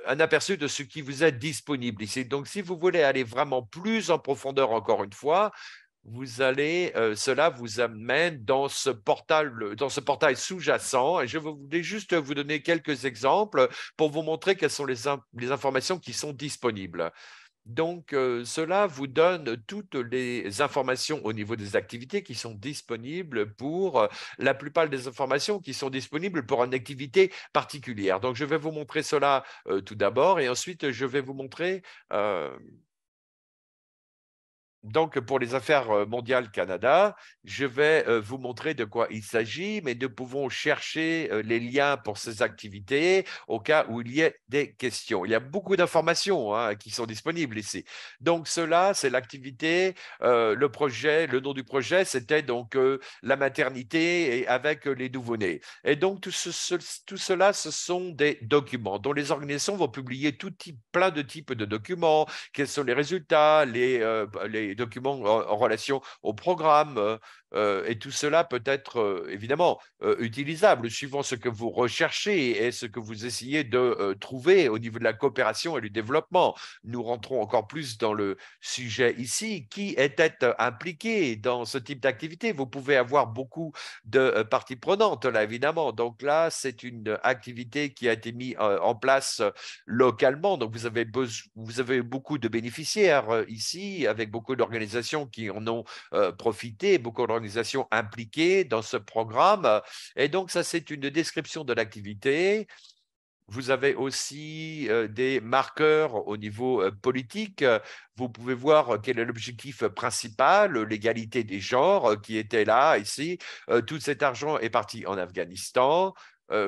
un aperçu de ce qui vous est disponible ici. Donc, si vous voulez aller vraiment plus en profondeur, encore une fois, cela vous amène dans ce portail sous-jacent. Et je voulais juste vous donner quelques exemples pour vous montrer quelles sont les informations qui sont disponibles. Donc, cela vous donne toutes les informations au niveau des activités qui sont disponibles pour la plupart des informations qui sont disponibles pour une activité particulière. Donc, je vais vous montrer cela tout d'abord et ensuite, je vais vous montrer donc, pour les affaires mondiales Canada, je vais vous montrer de quoi il s'agit, mais nous pouvons chercher les liens pour ces activités au cas où il y ait des questions. Il y a beaucoup d'informations qui sont disponibles ici. Donc, cela, c'est l'activité, le projet, le nom du projet, c'était donc la maternité et avec les nouveau-nés. Et donc, tout cela, ce sont des documents dont les organisations vont publier plein de types de documents, quels sont les résultats, les documents en relation au programme, et tout cela peut être évidemment utilisable suivant ce que vous recherchez et ce que vous essayez de trouver au niveau de la coopération et du développement. Nous rentrons encore plus dans le sujet ici. Qui était impliqué dans ce type d'activité? Vous pouvez avoir beaucoup de parties prenantes, là, évidemment. Donc là, c'est une activité qui a été mise en place localement. Donc, vous avez beaucoup de bénéficiaires ici, avec beaucoup d'organisations qui en ont profité, beaucoup d'organisations impliquées dans ce programme. Et donc, ça, c'est une description de l'activité. Vous avez aussi des marqueurs au niveau politique. Vous pouvez voir quel est l'objectif principal, l'égalité des genres qui était là, ici. Tout cet argent est parti en Afghanistan.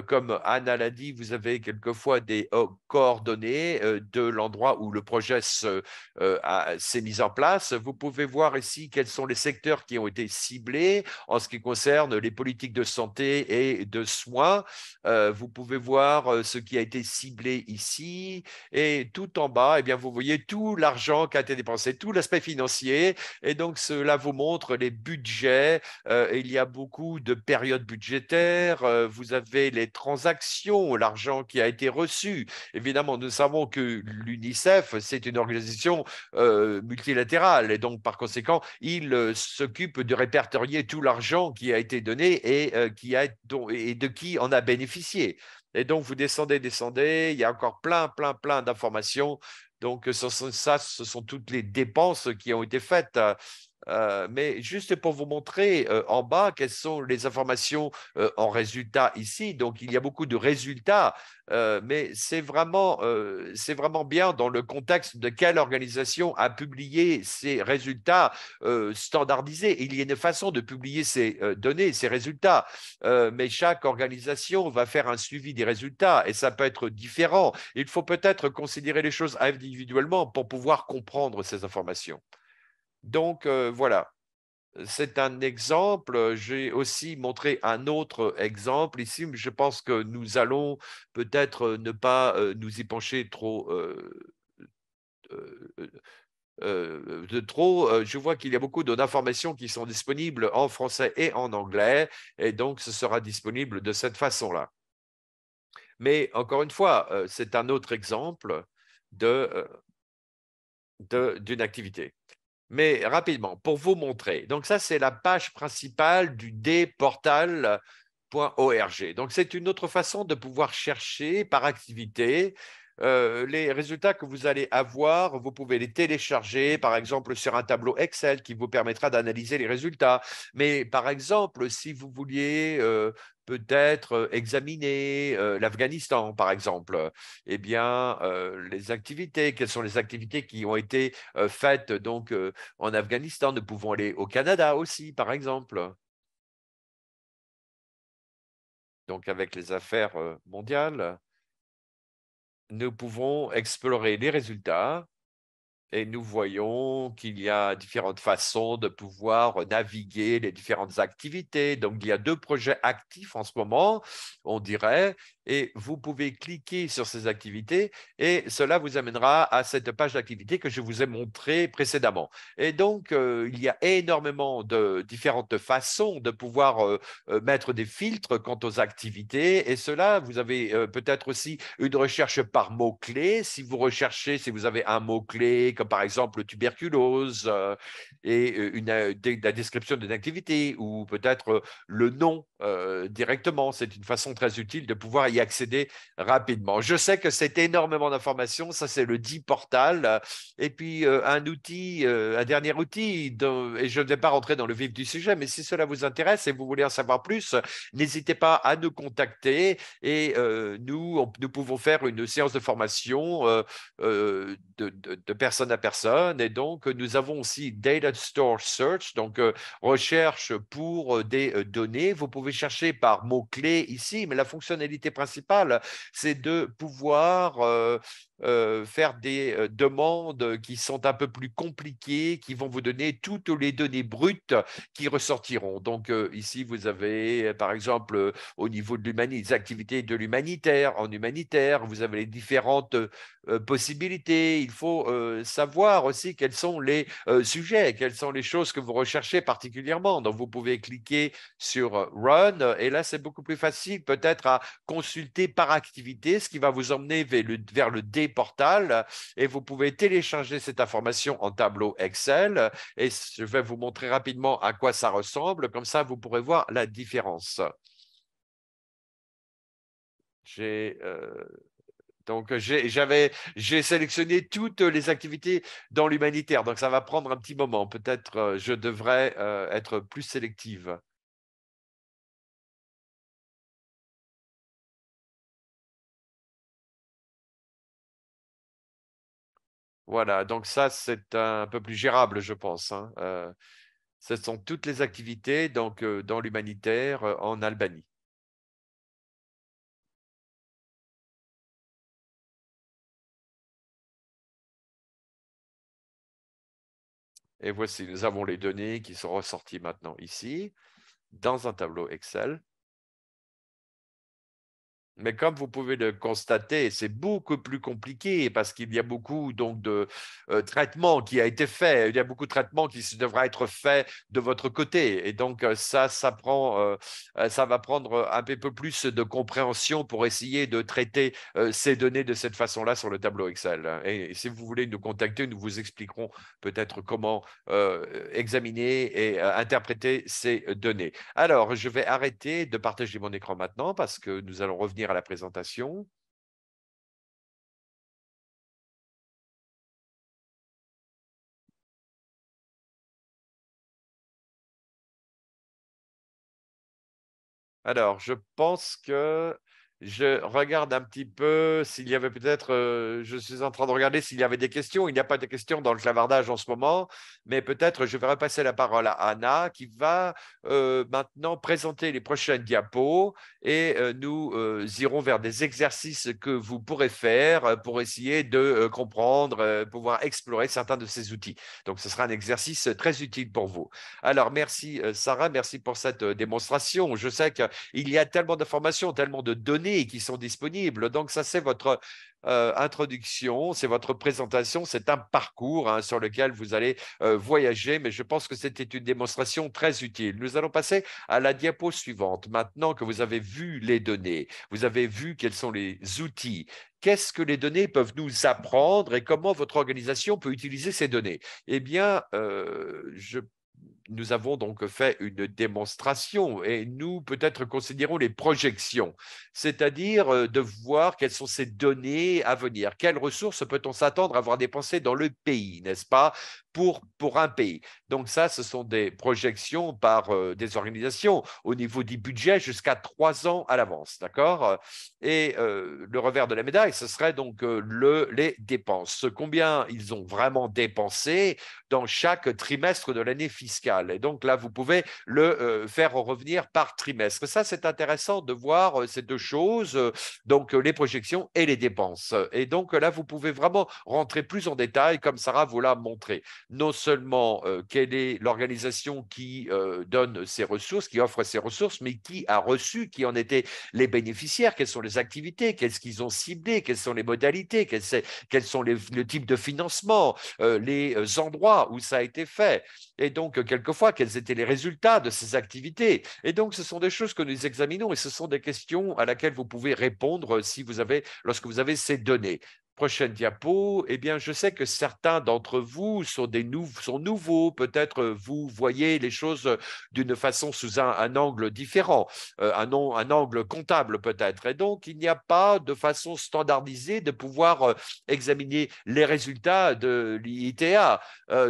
Comme Anna l'a dit, vous avez quelquefois des coordonnées de l'endroit où le projet s'est mis en place. Vous pouvez voir ici quels sont les secteurs qui ont été ciblés en ce qui concerne les politiques de santé et de soins. Vous pouvez voir ce qui a été ciblé ici. Et tout en bas, eh bien, vous voyez tout l'argent qui a été dépensé, tout l'aspect financier. Et donc, cela vous montre les budgets. Il y a beaucoup de périodes budgétaires. Vous avez donner les transactions, l'argent qui a été reçu. Évidemment, nous savons que l'UNICEF, c'est une organisation multilatérale et donc par conséquent, il s'occupe de répertorier tout l'argent qui a été donné et de qui en a bénéficié. Et donc, vous descendez, il y a encore plein d'informations. Donc, ce sont toutes les dépenses qui ont été faites. Mais juste pour vous montrer en bas quelles sont les informations en résultat ici. Donc, il y a beaucoup de résultats, mais c'est vraiment bien dans le contexte de quelle organisation a publié ces résultats standardisés. Il y a une façon de publier ces données, ces résultats, mais chaque organisation va faire un suivi des résultats et ça peut être différent. Il faut peut-être considérer les choses individuellement pour pouvoir comprendre ces informations. Donc, voilà, c'est un exemple. J'ai aussi montré un autre exemple ici, mais je pense que nous allons peut-être ne pas nous y pencher trop. Euh, je vois qu'il y a beaucoup d'informations qui sont disponibles en français et en anglais, et donc ce sera disponible de cette façon-là. Mais encore une fois, c'est un autre exemple de, d'une activité. Mais rapidement, pour vous montrer. Donc ça, c'est la page principale du dportal.org. Donc c'est une autre façon de pouvoir chercher par activité. Les résultats que vous allez avoir, vous pouvez les télécharger, par exemple, sur un tableau Excel qui vous permettra d'analyser les résultats. Mais par exemple, si vous vouliez peut-être examiner l'Afghanistan, par exemple, eh bien, les activités, quelles sont les activités qui ont été faites donc en Afghanistan. Nous pouvons aller au Canada aussi, par exemple, donc avec les affaires mondiales. Nous pouvons explorer les résultats et nous voyons qu'il y a différentes façons de pouvoir naviguer les différentes activités. Donc, il y a 2 projets actifs en ce moment, on dirait, et vous pouvez cliquer sur ces activités et cela vous amènera à cette page d'activité que je vous ai montrée précédemment. Et donc, il y a énormément de différentes façons de pouvoir mettre des filtres quant aux activités et cela, vous avez peut-être aussi une recherche par mots-clés. Si vous recherchez, si vous avez un mot-clé comme par exemple tuberculose et la description d'une activité ou peut-être le nom directement. C'est une façon très utile de pouvoir y accéder rapidement. Je sais que c'est énormément d'informations, ça c'est le dportal. Et puis un dernier outil, et je ne vais pas rentrer dans le vif du sujet, mais si cela vous intéresse et vous voulez en savoir plus, n'hésitez pas à nous contacter et nous pouvons faire une séance de formation de personne à personne. Et donc, nous avons aussi Data Store Search, donc recherche pour des données. Vous pouvez chercher par mots-clés ici, mais la fonctionnalité principale, c'est de pouvoir faire des demandes qui sont un peu plus compliquées, qui vont vous donner toutes les données brutes qui ressortiront. Donc, ici, vous avez, par exemple, au niveau de des activités de l'humanitaire. En humanitaire, vous avez les différentes possibilités. Il faut savoir aussi quels sont les sujets, quelles sont les choses que vous recherchez particulièrement. Donc, vous pouvez cliquer sur Run et là, c'est beaucoup plus facile peut-être à consulter par activité, ce qui va vous emmener vers le dportal et vous pouvez télécharger cette information en tableau Excel et je vais vous montrer rapidement à quoi ça ressemble. Comme ça, vous pourrez voir la différence. J'ai j'ai sélectionné toutes les activités dans l'humanitaire, donc ça va prendre un petit moment. Peut-être je devrais être plus sélective. Voilà, donc ça c'est un peu plus gérable, je pense, hein. Ce sont toutes les activités donc dans l'humanitaire en Albanie. Et voici, nous avons les données qui sont ressorties maintenant ici dans un tableau Excel. Mais comme vous pouvez le constater, c'est beaucoup plus compliqué parce qu'il y a beaucoup donc de traitements qui a été fait. Il y a beaucoup de traitements qui devraient être faits de votre côté. Et donc ça va prendre un peu plus de compréhension pour essayer de traiter ces données de cette façon-là sur le tableau Excel. Et si vous voulez nous contacter, nous vous expliquerons peut-être comment examiner et interpréter ces données. Alors, je vais arrêter de partager mon écran maintenant parce que nous allons revenir à la présentation. Alors, je pense que je regarde un petit peu s'il y avait peut-être, je suis en train de regarder s'il y avait des questions. Il n'y a pas de questions dans le clavardage en ce moment, mais peut-être je vais repasser la parole à Anna qui va maintenant présenter les prochaines diapos et nous irons vers des exercices que vous pourrez faire pour essayer de comprendre, pouvoir explorer certains de ces outils. Donc, ce sera un exercice très utile pour vous. Alors, merci Sarah, merci pour cette démonstration. Je sais qu'il y a tellement d'informations, tellement de données qui sont disponibles. Donc, ça, c'est votre introduction, c'est votre présentation, c'est un parcours hein, sur lequel vous allez voyager, mais je pense que c'était une démonstration très utile. Nous allons passer à la diapo suivante. Maintenant que vous avez vu les données, vous avez vu quels sont les outils, qu'est-ce que les données peuvent nous apprendre et comment votre organisation peut utiliser ces données? Eh bien, nous avons donc fait une démonstration et nous peut-être considérons les projections, c'est-à-dire de voir quelles sont ces données à venir. Quelles ressources peut-on s'attendre à voir dépensées dans le pays, n'est-ce pas, pour un pays. Donc ça, ce sont des projections par des organisations au niveau du budget jusqu'à 3 ans à l'avance, d'accord? Et le revers de la médaille, ce serait donc les dépenses. Combien ils ont vraiment dépensé dans chaque trimestre de l'année fiscale. Et donc là, vous pouvez le faire revenir par trimestre. Ça, c'est intéressant de voir ces deux choses, donc les projections et les dépenses. Et donc là, vous pouvez vraiment rentrer plus en détail, comme Sarah vous l'a montré. Non seulement quelle est l'organisation qui donne ces ressources, qui offre ces ressources, mais qui a reçu, qui en étaient les bénéficiaires, quelles sont les activités, qu'est-ce qu'ils ont ciblé, quelles sont les modalités, quels sont le type de financement, les endroits où ça a été fait, et donc quelquefois quels étaient les résultats de ces activités. Et donc ce sont des choses que nous examinons et ce sont des questions à laquelle vous pouvez répondre si vous avez, lorsque vous avez ces données. Prochaine diapo, eh bien, je sais que certains d'entre vous sont nouveaux. Peut-être vous voyez les choses d'une façon sous un angle différent, un angle comptable peut-être. Et donc, il n'y a pas de façon standardisée de pouvoir examiner les résultats de l'ITA.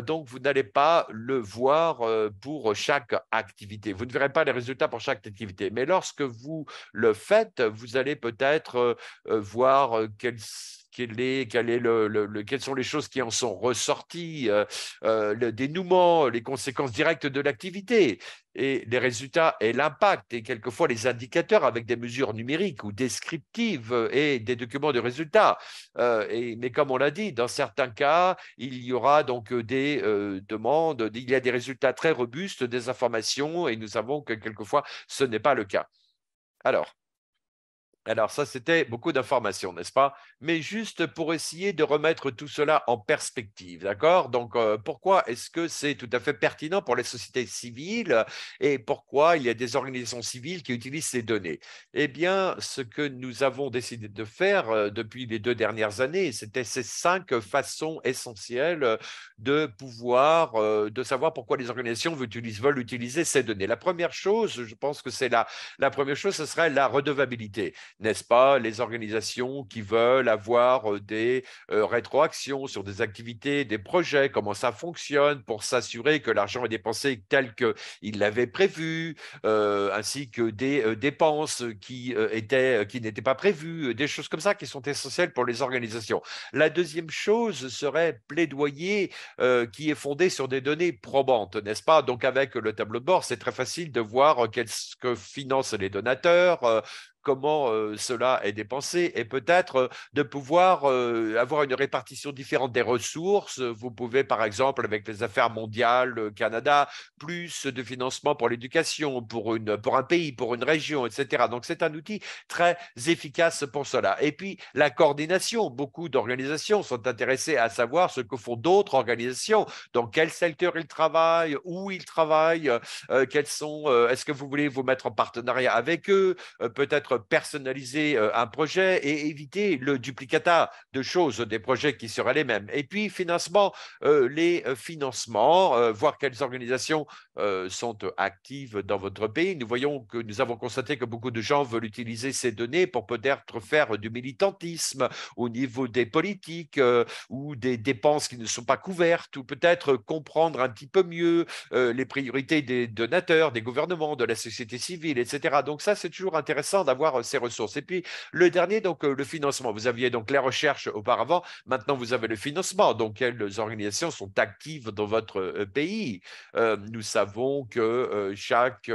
Donc, vous n'allez pas le voir pour chaque activité. Vous ne verrez pas les résultats pour chaque activité. Mais lorsque vous le faites, vous allez peut-être voir quelles sont les choses qui en sont ressorties, le dénouement, les conséquences directes de l'activité et les résultats et l'impact et quelquefois les indicateurs avec des mesures numériques ou descriptives et des documents de résultats. Mais comme on l'a dit, dans certains cas, il y aura donc des demandes, il y a des résultats très robustes, des informations et nous savons que quelquefois ce n'est pas le cas. Alors, ça, c'était beaucoup d'informations, n'est-ce pas? Mais juste pour essayer de remettre tout cela en perspective, d'accord? Donc, pourquoi est-ce que c'est tout à fait pertinent pour les sociétés civiles et pourquoi il y a des organisations civiles qui utilisent ces données? Eh bien, ce que nous avons décidé de faire depuis les 2 dernières années, c'était ces 5 façons essentielles de pouvoir, de savoir pourquoi les organisations veulent utiliser ces données. La première chose, je pense que c'est la première chose, ce serait la redevabilité, n'est-ce pas? Les organisations qui veulent avoir des rétroactions sur des activités, des projets, comment ça fonctionne pour s'assurer que l'argent est dépensé tel qu'il l'avait prévu, ainsi que des dépenses qui n'étaient pas prévues, des choses comme ça qui sont essentielles pour les organisations. La deuxième chose serait plaidoyer qui est fondé sur des données probantes, n'est-ce pas? Donc avec le tableau de bord, c'est très facile de voir qu'est-ce que financent les donateurs, comment cela est dépensé et peut-être de pouvoir avoir une répartition différente des ressources. Vous pouvez, par exemple, avec les affaires mondiales, Canada, plus de financement pour l'éducation, pour un pays, pour une région, etc. Donc, c'est un outil très efficace pour cela. Et puis, la coordination. Beaucoup d'organisations sont intéressées à savoir ce que font d'autres organisations, dans quel secteur ils travaillent, où ils travaillent, est-ce que vous voulez vous mettre en partenariat avec eux, peut-être personnaliser un projet et éviter le duplicata de choses, des projets qui seraient les mêmes. Et puis, financement, les financements, voir quelles organisations sont actives dans votre pays. Nous avons constaté que beaucoup de gens veulent utiliser ces données pour peut-être faire du militantisme au niveau des politiques ou des dépenses qui ne sont pas couvertes, ou peut-être comprendre un petit peu mieux les priorités des donateurs, des gouvernements, de la société civile, etc. Donc ça, c'est toujours intéressant d'avoir ces ressources. Et puis le dernier, donc le financement. Vous aviez donc les recherches auparavant, maintenant vous avez le financement. Donc quelles organisations sont actives dans votre pays? Nous savons que chaque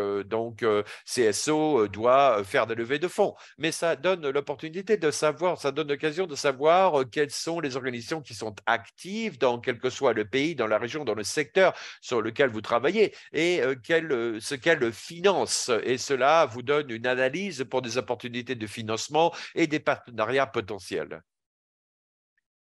CSO doit faire des levées de fonds, mais ça donne l'opportunité de savoir, ça donne l'occasion de savoir quelles sont les organisations qui sont actives dans quel que soit le pays, dans la région, dans le secteur sur lequel vous travaillez et ce qu'elles financent. Et cela vous donne une analyse pour des opportunités de financement et des partenariats potentiels.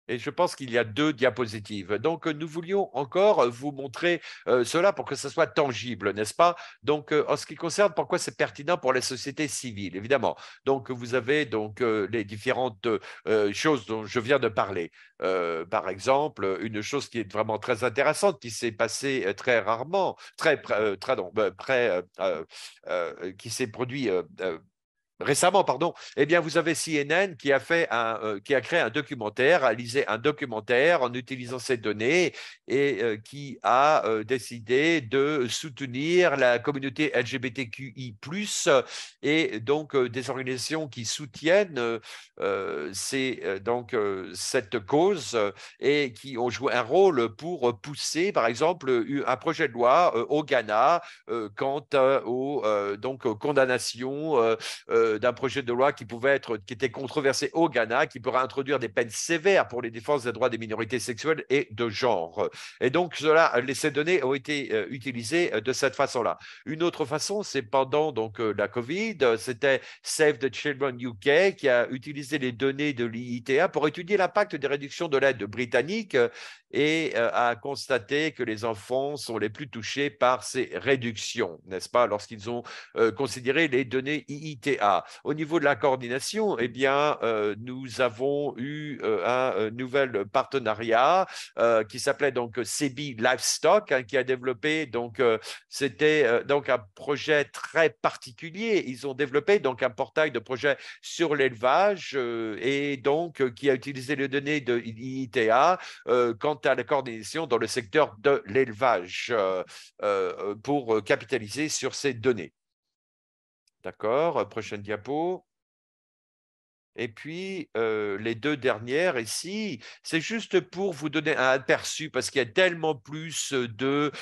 Et je pense qu'il y a 2 diapositives. Donc, nous voulions encore vous montrer cela pour que ce soit tangible, n'est-ce pas? Donc, en ce qui concerne pourquoi c'est pertinent pour la société civile, évidemment. Donc, vous avez donc les différentes choses dont je viens de parler. Par exemple, une chose qui est vraiment très intéressante, qui s'est passée très rarement, non, qui s'est produit récemment, pardon, eh bien, vous avez CNN qui a créé un documentaire, réalisé un documentaire en utilisant ces données et qui a décidé de soutenir la communauté LGBTQI+, et donc des organisations qui soutiennent cette cause et qui ont joué un rôle pour pousser, par exemple, un projet de loi au Ghana quant aux condamnations d'un projet de loi qui était controversé au Ghana, qui pourrait introduire des peines sévères pour les défenses des droits des minorités sexuelles et de genre. Et donc, ces données ont été utilisées de cette façon-là. Une autre façon, c'est pendant la COVID, c'était Save the Children UK qui a utilisé les données de l'IITA pour étudier l'impact des réductions de l'aide britannique et a constaté que les enfants sont les plus touchés par ces réductions, n'est-ce pas, lorsqu'ils ont considéré les données IITA. Au niveau de la coordination, eh bien, nous avons eu un nouvel partenariat qui s'appelait donc CEBI Livestock, hein, qui a développé c'était donc un projet très particulier. Ils ont développé donc un portail de projets sur l'élevage et donc qui a utilisé les données de IITA quant à la coordination dans le secteur de l'élevage pour capitaliser sur ces données. D'accord, prochaine diapo. Et puis, les 2 dernières ici, c'est juste pour vous donner un aperçu, parce qu'il y a tellement plus de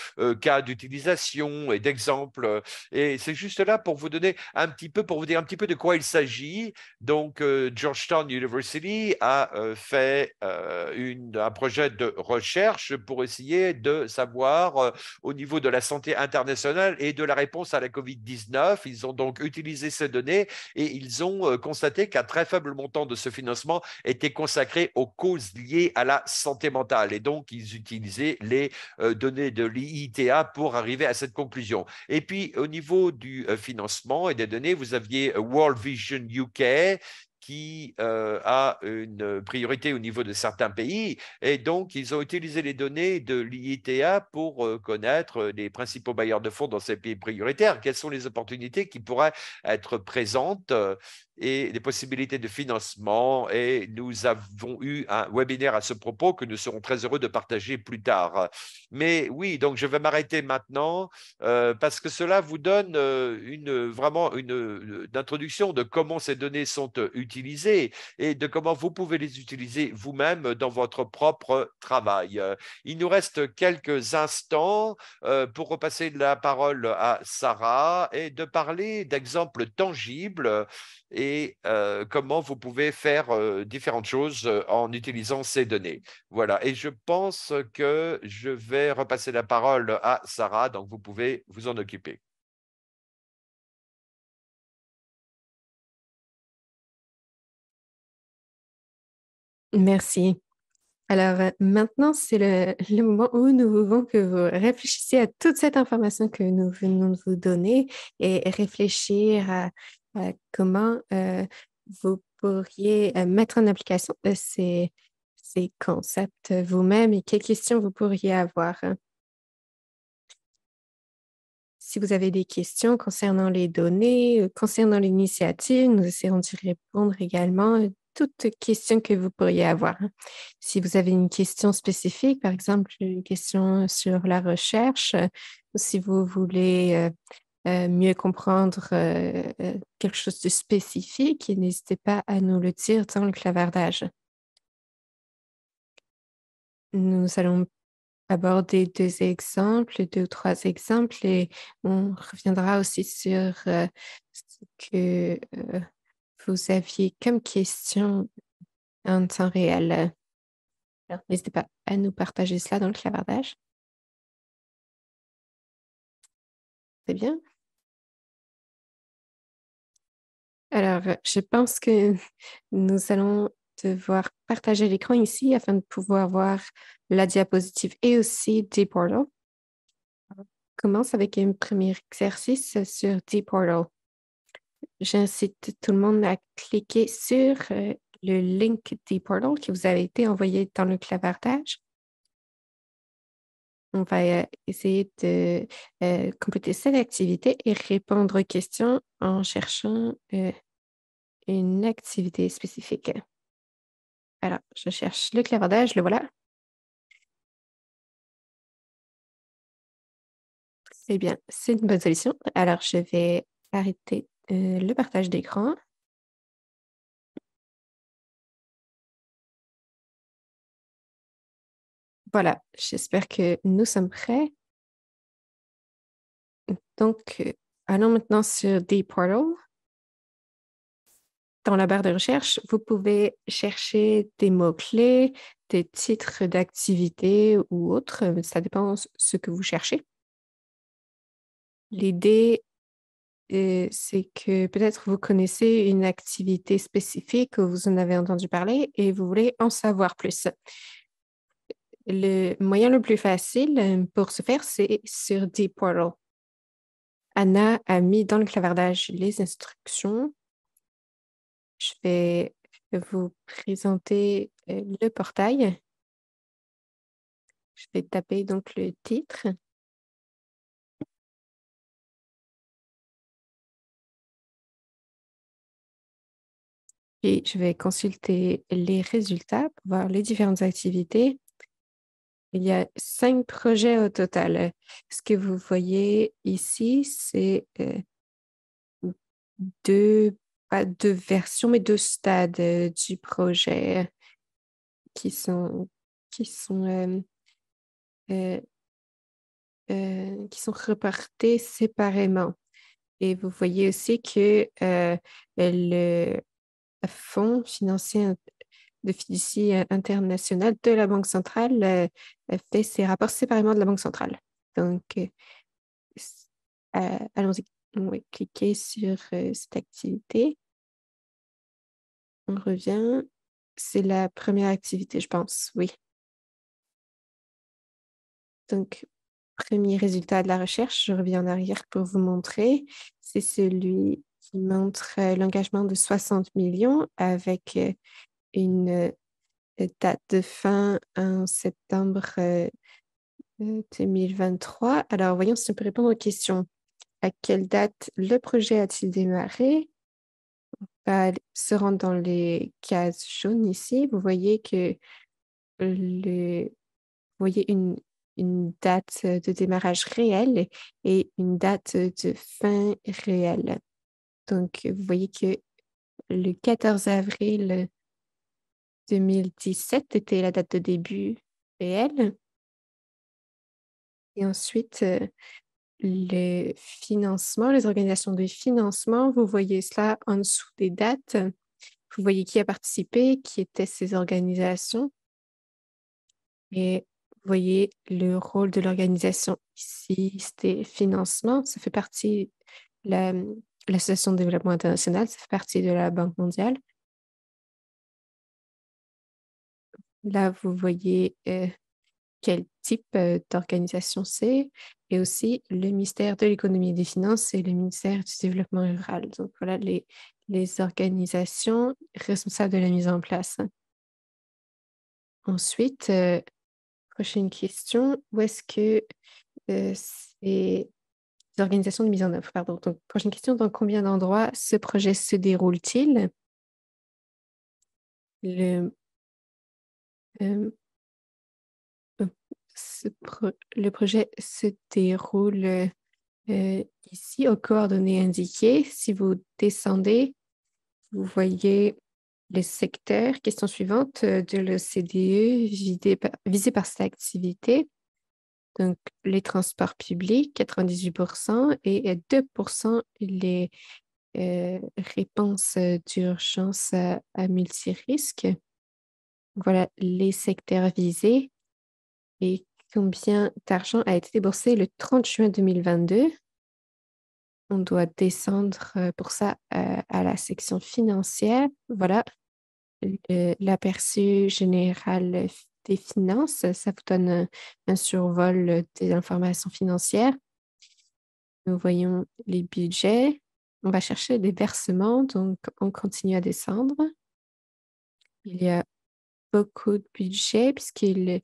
cas d'utilisation et d'exemples. Et c'est juste là pour vous donner un petit peu, pour vous dire un petit peu de quoi il s'agit. Donc, Georgetown University a fait un projet de recherche pour essayer de savoir au niveau de la santé internationale et de la réponse à la COVID-19. Ils ont donc utilisé ces données et ils ont constaté qu'un très faible montant de ce financement était consacré aux causes liées à la santé mentale. Et donc, ils utilisaient les données de l'IITA pour arriver à cette conclusion. Et puis, au niveau du financement et des données, vous aviez World Vision UK qui a une priorité au niveau de certains pays. Et donc, ils ont utilisé les données de l'IITA pour connaître les principaux bailleurs de fonds dans ces pays prioritaires. Quelles sont les opportunités qui pourraient être présentes et des possibilités de financement. Et nous avons eu un webinaire à ce propos que nous serons très heureux de partager plus tard. Mais oui, donc je vais m'arrêter maintenant parce que cela vous donne vraiment une introduction de comment ces données sont utilisées et de comment vous pouvez les utiliser vous-même dans votre propre travail. Il nous reste quelques instants pour repasser la parole à Sarah et de parler d'exemples tangibles et comment vous pouvez faire différentes choses en utilisant ces données. Voilà, et je pense que je vais repasser la parole à Sarah, donc vous pouvez vous en occuper.
Merci. Alors maintenant, c'est le moment où nous voulons que vous réfléchissiez à toute cette information que nous venons de vous donner et réfléchir à comment vous pourriez mettre en application ces concepts vous-même et quelles questions vous pourriez avoir. Si vous avez des questions concernant les données, concernant l'initiative, nous essaierons d'y répondre également. Toutes questions que vous pourriez avoir. Si vous avez une question spécifique, par exemple une question sur la recherche, ou si vous voulez mieux comprendre quelque chose de spécifique, n'hésitez pas à nous le dire dans le clavardage. Nous allons aborder deux ou trois exemples et on reviendra aussi sur ce que vous aviez comme question en temps réel. Alors, n'hésitez pas à nous partager cela dans le clavardage. C'est bien. Alors, je pense que nous allons devoir partager l'écran ici afin de pouvoir voir la diapositive et aussi Deportal. On commence avec un premier exercice sur Deportal. J'incite tout le monde à cliquer sur le link Deportal qui vous avait été envoyé dans le clavardage. On va essayer de compléter cette activité et répondre aux questions en cherchant une activité spécifique. Alors, je cherche le clavardage, le voilà. Eh bien, c'est une bonne solution. Alors, je vais arrêter le partage d'écran. Voilà, j'espère que nous sommes prêts. Donc, allons maintenant sur Deportal. Dans la barre de recherche, vous pouvez chercher des mots-clés, des titres d'activités ou autres. Ça dépend ce que vous cherchez. L'idée, c'est que peut-être vous connaissez une activité spécifique ou vous en avez entendu parler et vous voulez en savoir plus. Le moyen le plus facile pour ce faire, c'est sur Deportal. Anna a mis dans le clavardage les instructions. Je vais vous présenter le portail. Je vais taper donc le titre. Et je vais consulter les résultats pour voir les différentes activités. Il y a 5 projets au total. Ce que vous voyez ici, c'est pas deux versions, mais deux stades du projet qui sont, qui sont, euh, qui sont reportés séparément. Et vous voyez aussi que le Fonds financier de fiducie internationale de la Banque centrale fait ses rapports séparément de la Banque centrale. Donc, allons-y. On va cliquer sur cette activité. On revient. C'est la première activité, je pense. Oui. Donc, premier résultat de la recherche, je reviens en arrière pour vous montrer. C'est celui qui montre l'engagement de 60 millions avec une date de fin en septembre 2023. Alors, voyons si on peut répondre aux questions. À quelle date le projet a-t-il démarré? Se rendre dans les cases jaunes ici, vous voyez que vous voyez une date de démarrage réelle et une date de fin réelle. Donc, vous voyez que le 14 avril 2017 était la date de début réelle. Et ensuite, le financement, les organisations de financement, vous voyez cela en dessous des dates. Vous voyez qui a participé, qui étaient ces organisations. Et vous voyez le rôle de l'organisation ici, c'était financement. Ça fait partie de l'Association de développement international, ça fait partie de la Banque mondiale. Là, vous voyez quel type d'organisation c'est, et aussi le ministère de l'économie et des finances et le ministère du développement rural. Donc voilà les organisations responsables de la mise en place. Ensuite, prochaine question, où est-ce que ces organisations de mise en œuvre, pardon. Donc, prochaine question, dans combien d'endroits ce projet se déroule-t-il? Le, euh, le projet se déroule ici aux coordonnées indiquées. Si vous descendez, vous voyez les secteurs. Question suivante de l'OCDE visés par cette activité. Donc, les transports publics, 98%, et 2% les réponses d'urgence à multirisque. Voilà les secteurs visés et combien d'argent a été déboursé le 30 juin 2022. On doit descendre pour ça à la section financière. Voilà l'aperçu général des finances. Ça vous donne un survol des informations financières. Nous voyons les budgets. On va chercher des versements, donc on continue à descendre. Il y a beaucoup de budgets puisqu'ils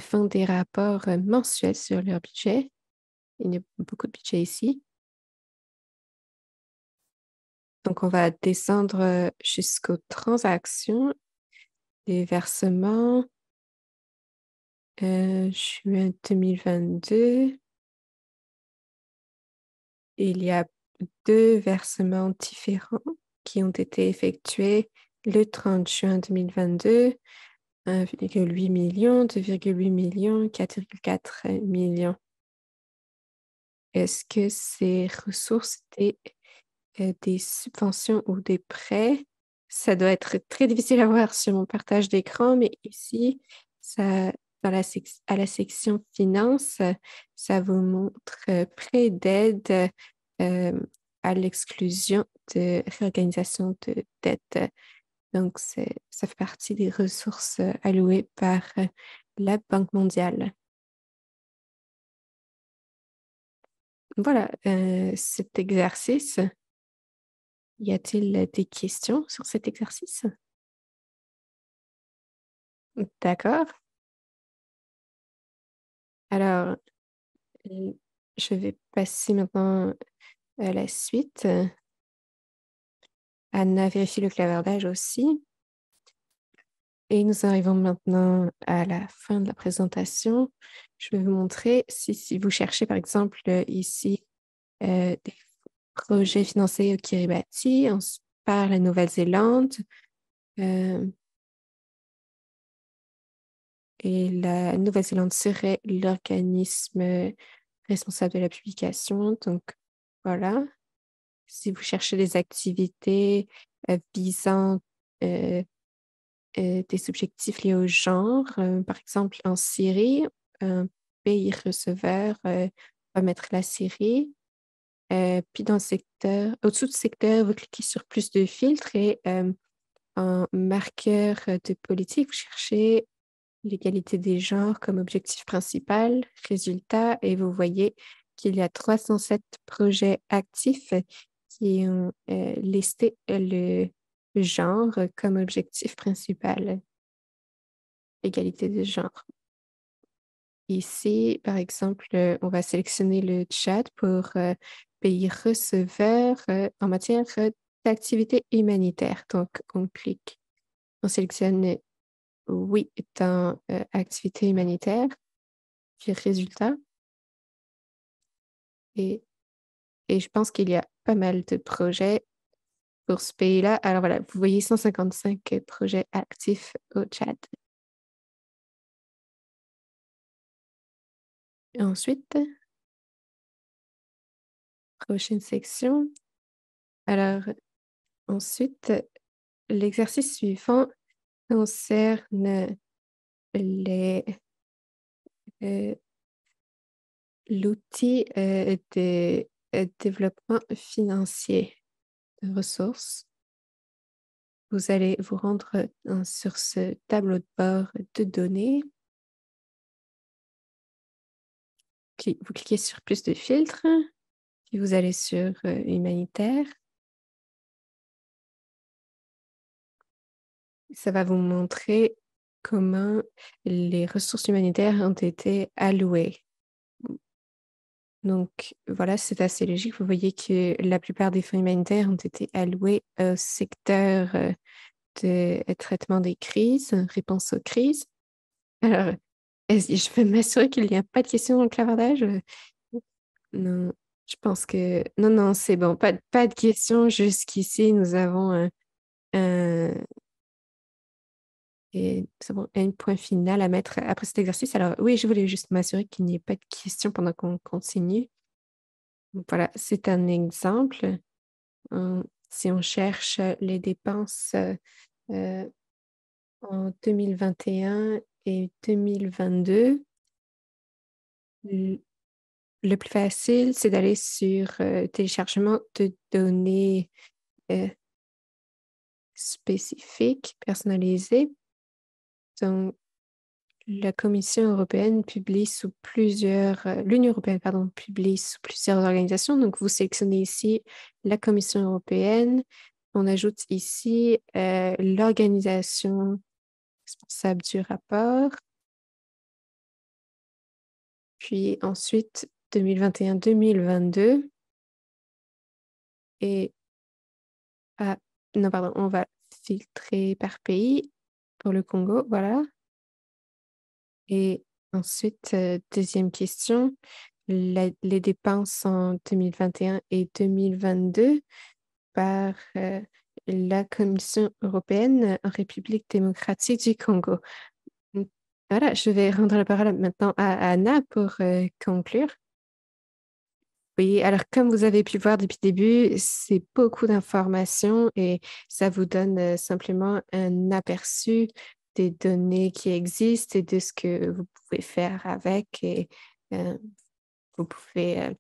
font des rapports mensuels sur leur budget. Il y a beaucoup de budget ici. Donc, on va descendre jusqu'aux transactions, les versements, juin 2022. Il y a 2 versements différents qui ont été effectués le 30 juin 2022, 1,8 million, 2,8 millions, 4,4 millions. Est-ce que ces ressources étaient des subventions ou des prêts? Ça doit être très difficile à voir sur mon partage d'écran, mais ici, ça, à la section finances, ça vous montre prêts d'aide euh, à l'exclusion de réorganisation de dette. Donc, ça fait partie des ressources allouées par la Banque mondiale. Voilà, cet exercice. Y a-t-il des questions sur cet exercice? D'accord. Alors, euh, je vais passer maintenant à la suite. Anna vérifie le clavardage aussi. Et nous arrivons maintenant à la fin de la présentation. Je vais vous montrer si vous cherchez, par exemple, ici, des projets financés au Kiribati, par la Nouvelle-Zélande. Et la Nouvelle-Zélande serait l'organisme responsable de la publication. Donc, voilà. Si vous cherchez des activités visant euh, des objectifs liés au genre, par exemple en Syrie, un pays receveur va mettre la Syrie. Puis dans le secteur, au-dessous du secteur, vous cliquez sur plus de filtres et en marqueur de politique, vous cherchez l'égalité des genres comme objectif principal, résultat, et vous voyez qu'il y a 307 projets actifs qui ont listé le genre comme objectif principal, égalité des genres. Ici, par exemple, on va sélectionner le chat pour pays receveur en matière d'activité humanitaire. Donc, on clique, on sélectionne oui dans activité humanitaire, puis résultat. Et, et je pense qu'il y a pas mal de projets pour ce pays-là. Alors voilà, vous voyez 155 projets actifs au Tchad. Ensuite, prochaine section. Alors, ensuite, l'exercice suivant concerne les, euh, l'outil de développement financier de ressources. Vous allez vous rendre sur ce tableau de bord de données. Puis vous cliquez sur plus de filtres, puis vous allez sur humanitaire. Ça va vous montrer comment les ressources humanitaires ont été allouées. Donc voilà, c'est assez logique. Vous voyez que la plupart des fonds humanitaires ont été alloués au secteur de traitement des crises, réponse aux crises. Alors, je vais m'assurer qu'il n'y a pas de questions dans le clavardage. Non, je pense que... Non, non, c'est bon. Pas de questions. Jusqu'ici, nous avons un, c'est bon, un point final à mettre après cet exercice. Alors, oui, je voulais juste m'assurer qu'il n'y ait pas de questions pendant qu'on continue. Donc, voilà, c'est un exemple. Si on cherche les dépenses en 2021 et 2022, le plus facile, c'est d'aller sur téléchargement de données euh, spécifiques, personnalisées. Donc, la Commission européenne publie sous plusieurs, l'Union européenne, pardon, publie sous plusieurs organisations. Donc, vous sélectionnez ici la Commission européenne. On ajoute ici l'organisation responsable du rapport. Puis ensuite, 2021-2022. Et, non, pardon, on va filtrer par pays pour le Congo, voilà. Et ensuite, deuxième question, les dépenses en 2021 et 2022 par la Commission européenne en République démocratique du Congo. Donc, voilà, je vais rendre la parole maintenant à Anna pour conclure. Oui, alors comme vous avez pu voir depuis le début, c'est beaucoup d'informations et ça vous donne simplement un aperçu des données qui existent et de ce que vous pouvez faire avec. Et euh, vous pouvez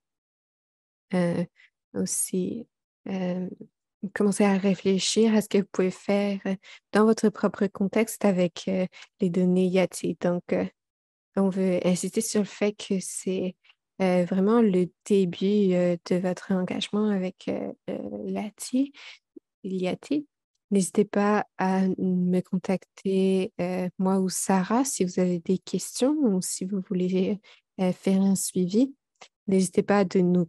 euh, aussi euh, commencer à réfléchir à ce que vous pouvez faire dans votre propre contexte avec les données Yati. Donc, on veut insister sur le fait que c'est vraiment le début de votre engagement avec l'IATI. N'hésitez pas à me contacter, moi ou Sarah, si vous avez des questions ou si vous voulez faire un suivi. N'hésitez pas à nous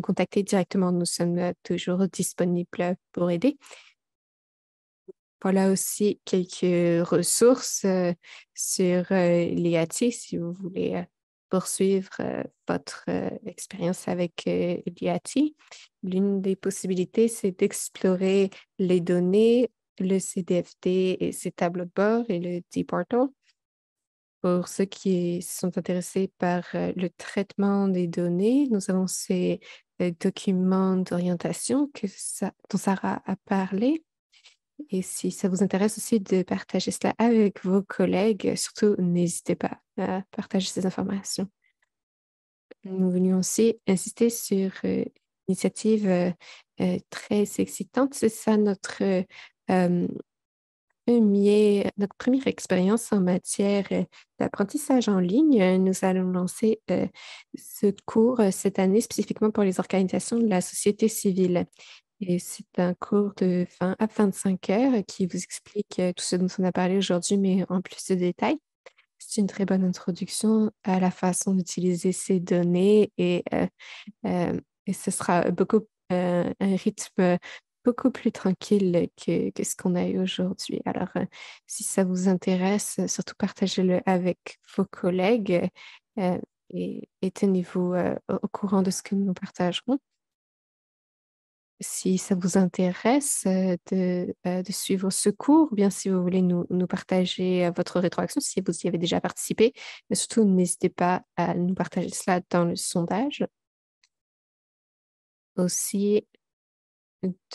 contacter directement. Nous sommes toujours disponibles pour aider. Voilà aussi quelques ressources sur l'IATI si vous voulez poursuivre votre expérience avec l'IATI. L'une des possibilités, c'est d'explorer les données, le CDFD et ses tableaux de bord et le D-Portal. Pour ceux qui sont intéressés par le traitement des données, nous avons ces documents d'orientation dont Sarah a parlé. Et si ça vous intéresse aussi de partager cela avec vos collègues, surtout n'hésitez pas à partager ces informations. Nous venions aussi insister sur une initiative très excitante. C'est ça euh, notre première expérience en matière d'apprentissage en ligne. Nous allons lancer ce cours cette année spécifiquement pour les organisations de la société civile. Et c'est un cours de 20 à 25 heures qui vous explique tout ce dont on a parlé aujourd'hui, mais en plus de détails. C'est une très bonne introduction à la façon d'utiliser ces données et ce sera un rythme beaucoup plus tranquille que ce qu'on a eu aujourd'hui. Alors, si ça vous intéresse, surtout partagez-le avec vos collègues euh, et tenez-vous au courant de ce que nous partagerons. Si ça vous intéresse de suivre ce cours, ou bien si vous voulez nous partager votre rétroaction, si vous y avez déjà participé, mais surtout n'hésitez pas à nous partager cela dans le sondage. aussi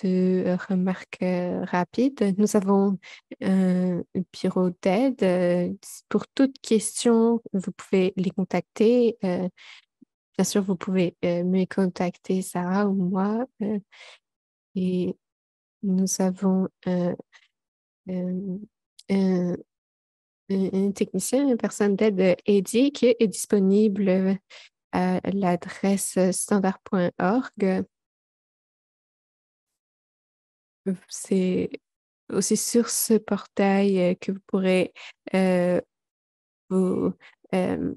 deux remarques rapides. Nous avons un bureau d'aide. Pour toute question, vous pouvez les contacter. Bien sûr, vous pouvez me contacter, Sarah ou moi. Et nous avons euh, un, un technicien, une personne d'aide aidée qui est disponible à l'adresse standard.org. C'est aussi sur ce portail que vous pourrez vous euh,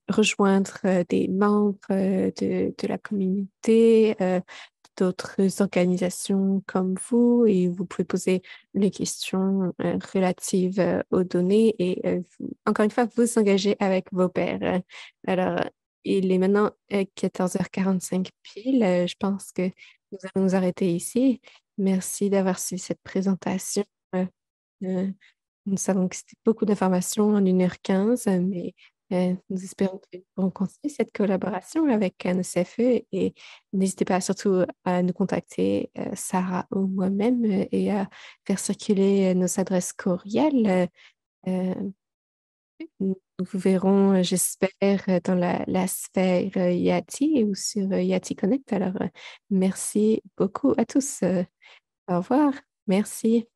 rejoindre des membres de la communauté, d'autres organisations comme vous, et vous pouvez poser les questions relatives aux données et encore une fois, vous engager avec vos pairs. Alors, il est maintenant 14h45 pile. Je pense que nous allons nous arrêter ici. Merci d'avoir suivi cette présentation. Euh, euh, nous savons que c'était beaucoup d'informations en 1h15, mais nous espérons que nous pourrons continuer cette collaboration avec NCFE et n'hésitez pas surtout à nous contacter, Sarah ou moi-même, et à faire circuler nos adresses courriels. Euh, nous vous verrons, j'espère, dans la sphère Yati ou sur Yati Connect. Alors, merci beaucoup à tous. Au revoir. Merci.